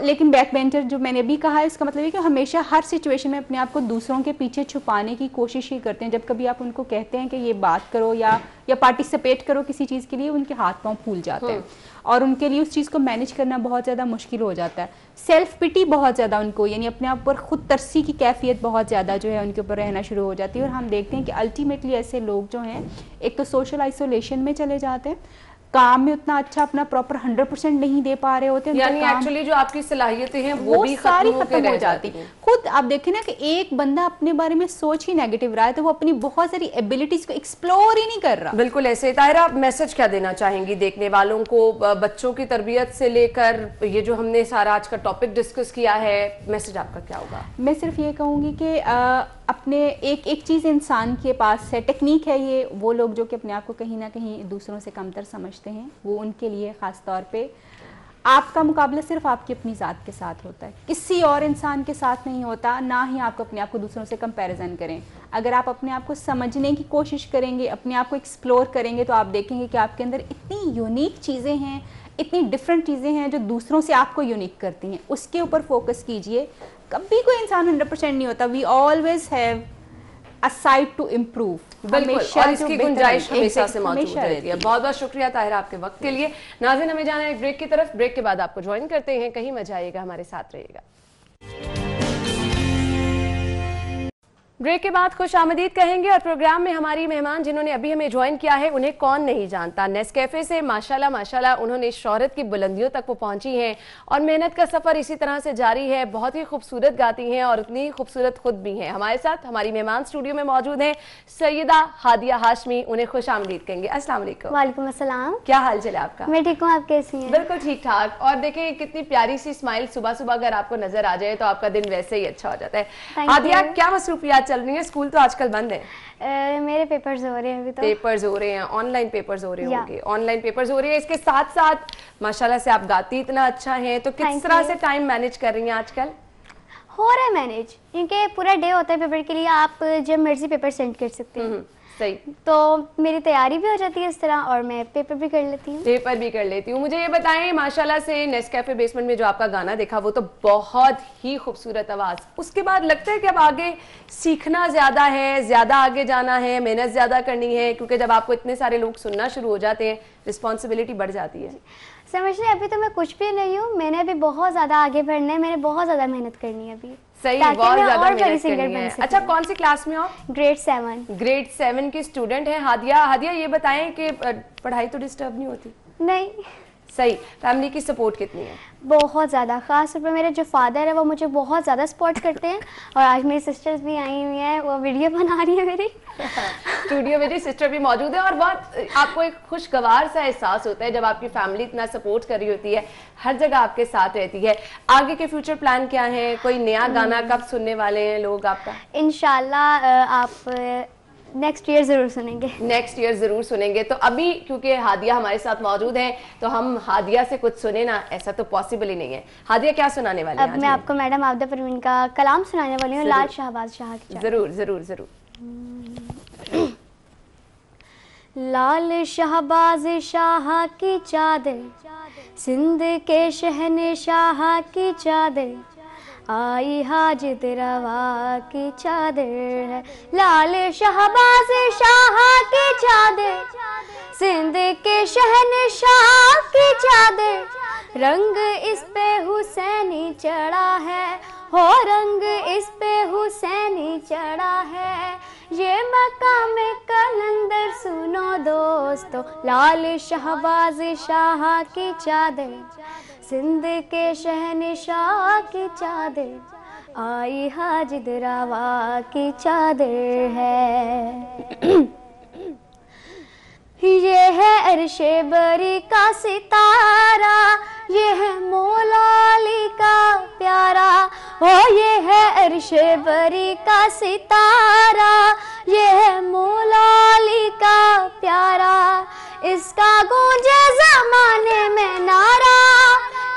लेकिन बैक बेंचर जो मैंने भी कहा है, इसका मतलब है कि हमेशा हर सिचुएशन में अपने आप को दूसरों के पीछे छुपाने की कोशिश ही करते हैं। जब कभी आप उनको कहते हैं कि ये बात करो या पार्टिसिपेट करो किसी चीज़ के लिए, उनके हाथ पांव फूल जाते हैं और उनके लिए उस चीज़ को मैनेज करना बहुत ज़्यादा मुश्किल हो जाता है। सेल्फ पिटी बहुत ज़्यादा उनको, यानी अपने आप पर खुद तरसी की कैफियत बहुत ज़्यादा जो है उनके ऊपर रहना शुरू हो जाती है। और हम देखते हैं कि अल्टीमेटली ऐसे लोग जो हैं एक तो सोशल आइसोलेशन में चले जाते हैं, काम में उतना अच्छा अपना प्रॉपर 100% नहीं दे पा रहे होते, यानी एक्चुअली जो आपकी सलाहियतें हैं वो भी सारी खत्म हो जाती हैं। खुद आप देखें ना कि एक बंदा अपने बारे में सोच ही नेगेटिव रहा है तो वो अपनी बहुत सारी एबिलिटीज को एक्सप्लोर ही नहीं कर रहा। बिल्कुल ऐसे। ताहिरा, मैसेज क्या देना चाहेंगी देखने वालों को, बच्चों की तरबियत से लेकर ये जो हमने सारा आज का टॉपिक डिस्कस किया है, मैसेज आपका क्या होगा? मैं सिर्फ ये कहूँगी कि अपने एक चीज़ इंसान के पास है, टेक्निक है ये, वो लोग जो कि अपने आप को कहीं ना कहीं दूसरों से कमतर समझते हैं, वो उनके लिए ख़ास तौर पे आपका मुकाबला सिर्फ आपकी अपनी ज़ात के साथ होता है, किसी और इंसान के साथ नहीं होता। ना ही आपको अपने आप को दूसरों से कंपैरिजन करें। अगर आप अपने आप को समझने की कोशिश करेंगे, अपने आप को एक्सप्लोर करेंगे, तो आप देखेंगे कि आपके अंदर इतनी यूनिक चीज़ें हैं, इतनी डिफरेंट चीज़ें हैं जो दूसरों से आपको यूनिक करती हैं। उसके ऊपर फोकस कीजिए। कभी कोई इंसान 100% नहीं होता, we always have a side to improve. बिल्कुल, और इसकी गुंजाइश हमेशा से मौजूद रहती है। बहुत बहुत शुक्रिया ताहिरा आपके वक्त के लिए। नाज़रीन, हमें जाना है एक ब्रेक की तरफ, ब्रेक के बाद आपको ज्वाइन करते हैं। कहीं मजा आएगा, हमारे साथ रहिएगा। ब्रेक के बाद खुश आमदीद कहेंगे और प्रोग्राम में हमारी मेहमान जिन्होंने अभी हमें ज्वाइन किया है उन्हें कौन नहीं जानता। नेस्कैफे से माशाल्लाह माशाल्लाह उन्होंने शोहरत की बुलंदियों तक वो पहुंची हैं और मेहनत का सफर इसी तरह से जारी है। बहुत ही खूबसूरत गाती हैं और उतनी खूबसूरत खुद भी हैं। हमारे साथ हमारी मेहमान स्टूडियो में मौजूद हैं सैयदा हादिया हाशमी, उन्हें खुश आमदीद कहेंगे। अस्सलाम वालेकुम। वालेकुम अस्सलाम। क्या हाल चाल है आपका? मैं ठीक हूँ, आप कैसी हैं? बिल्कुल ठीक ठाक। और देखें कितनी प्यारी सी स्माइल सुबह सुबह अगर आपको नजर आ जाए तो आपका दिन वैसे ही अच्छा हो जाता है। Thank Hadiya you. क्या मसरूफियात चल रही है? स्कूल तो आजकल बंद है। मेरे पेपर्स हो रहे हैं अभी तो। पेपर्स हो रहे हैं, ऑनलाइन पेपर्स हो रहे या। होंगे। ऑनलाइन पेपर्स हो रहे हैं, इसके साथ साथ माशाल्लाह से आप गाती इतना अच्छा है, तो किस Thank तरह you. से टाइम मैनेज कर रही हैं आजकल? हो रहा है मैनेज, क्योंकि पूरा डे होता है पेपर के लिए, आप जब मर्जी पेपर सेंड कर सकते हैं। सही। तो मेरी तैयारी भी हो जाती है इस तरह और मैं पेपर भी कर लेती हूँ। पेपर भी कर लेती हूँ। मुझे ये बताएं, माशाल्लाह से नेस्कैफे बेसमेंट में जो आपका गाना देखा वो तो बहुत ही खूबसूरत आवाज, उसके बाद लगता है कि अब आगे सीखना ज्यादा है, ज्यादा आगे जाना है, मेहनत ज्यादा करनी है, क्योंकि जब आपको इतने सारे लोग सुनना शुरू हो जाते हैं रिस्पॉन्सिबिलिटी बढ़ जाती है। समझ रहे, अभी तो मैं कुछ भी नहीं हूँ, मैंने अभी बहुत ज्यादा आगे बढ़ना है, मैंने बहुत ज्यादा मेहनत करनी है अभी। सही, ताकि बहुत मैं ज्यादा और बड़ी मेहनत सिंगर करनी बन है। सकूं। अच्छा, कौन सी क्लास में हो? ग्रेड 7। ग्रेड 7 की स्टूडेंट है हादिया। हादिया ये बताएं कि पढ़ाई तो डिस्टर्ब नहीं होती? नहीं, सही। फैमिली की सपोर्ट कितनी है? बहुत ज़्यादा। ख़ास तौर पर मेरे जो फादर है वो मुझे बहुत ज़्यादा सपोर्ट करते हैं और आज मेरी सिस्टर्स भी आई हुई हैं, वो वीडियो बना रही है मेरी। स्टूडियो में जी सिस्टर भी मौजूद है और बहुत आपको एक खुशगवार सा एहसास होता है जब आपकी फैमिली इतना सपोर्ट कर रही होती है, हर जगह आपके साथ रहती है। आगे के फ्यूचर प्लान क्या है? कोई नया गाना कब सुनने वाले हैं लोग आपका? इंशाल्लाह आप नेक्स्ट ईयर ज़रूर सुनेंगे। नेक्स्ट ईयर जरूर सुनेंगे। तो अभी क्योंकि हादिया हमारे साथ मौजूद है तो हम हादिया से कुछ सुने ना, ऐसा तो पॉसिबल ही नहीं है। हादिया क्या सुनाने वाले हैं? अब मैं आपको मैडम आबदा परवीन का कलाम सुनाने वाली हूँ, जरूर। लाल शाहबाज शाह की। जरूर जरूर जरूर। लाल शहबाज शाह की चादर, सिंध के शहनशाह की चादर, आई हाजिद रवा की चादर है। लाल शहबाज शाह की चादर, सिंध के शहनशाह की चादर, रंग इस पे हुसैनी चढ़ा है, हो रंग इस पे हुसैनी चढ़ा है। ये मकाम कलंदर सुनो दोस्तों, लाल शहबाज शाह की चादर, सिंध के शहनशाह की चादर, आई हाजिद रवा की चादर है। ये है अर्शे बरी का सितारा, ये है मौला अली का प्यारा। ओ ये है अर्शे बरी का सितारा, ये है मौला अली का प्यारा। इसका गूंजे जमाने में नारा,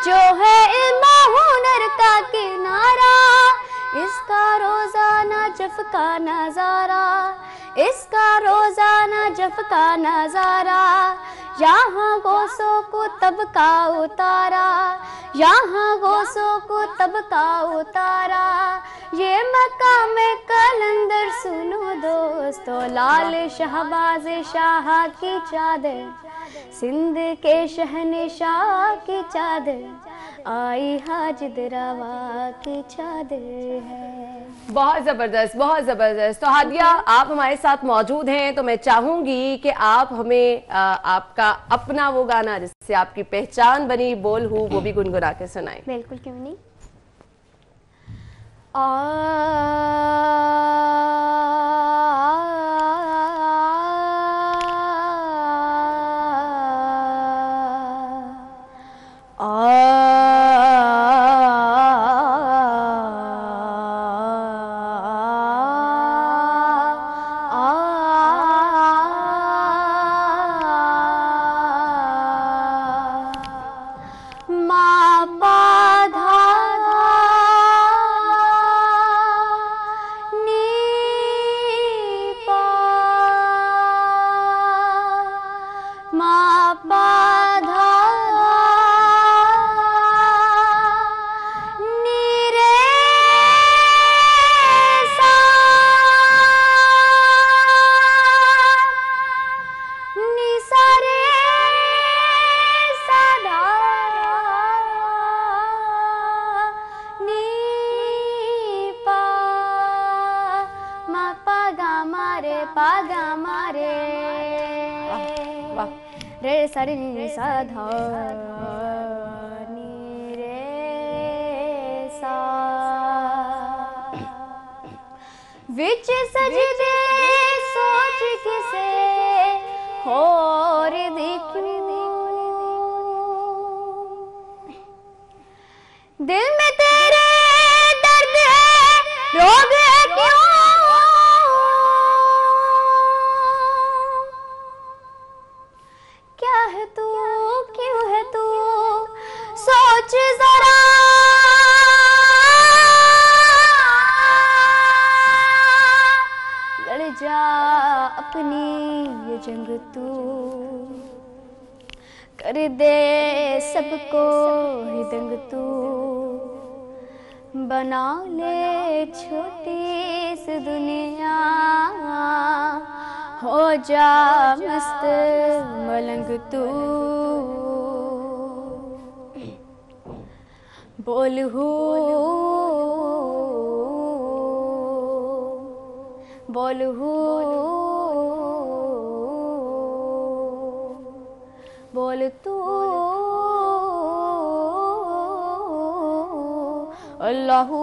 जो है इल्म हुनर का किनारा। इसका रोजाना जफ का नजारा, इसका रोजाना जफ का नजारा। यहाँ गोसों को तब का उतारा, यहाँ गोसों को तब का उतारा। ये मकाम कलंदर सुनो दोस्तों, लाल शहबाज शाह की चादर, सिंध के शहनशाह की चादर, आई हाजिद रवा की चादर है। बहुत जबरदस्त, बहुत जबरदस्त। तो हादिया आप हमारे साथ मौजूद हैं तो मैं चाहूंगी कि आप हमें आपका अपना वो गाना जिससे आपकी पहचान बनी, बोल हूँ, वो भी गुनगुना के सुनाएं। बिल्कुल, क्यों नहीं। सा रे नी सा धा नी रे सा विच सजदे सोच किसे होर देखूं दिल में तेरे दर्द है रोग है क्यों क्या है तू क्यों है तू सोच जरा लड़ जा अपनी ये जंग तू कर दे सबको ही दंग तू बना ले छोटी सी दुनिया हो जा मस्त मलंग तू बोल हो बोल हो बोल तू अल्लाहू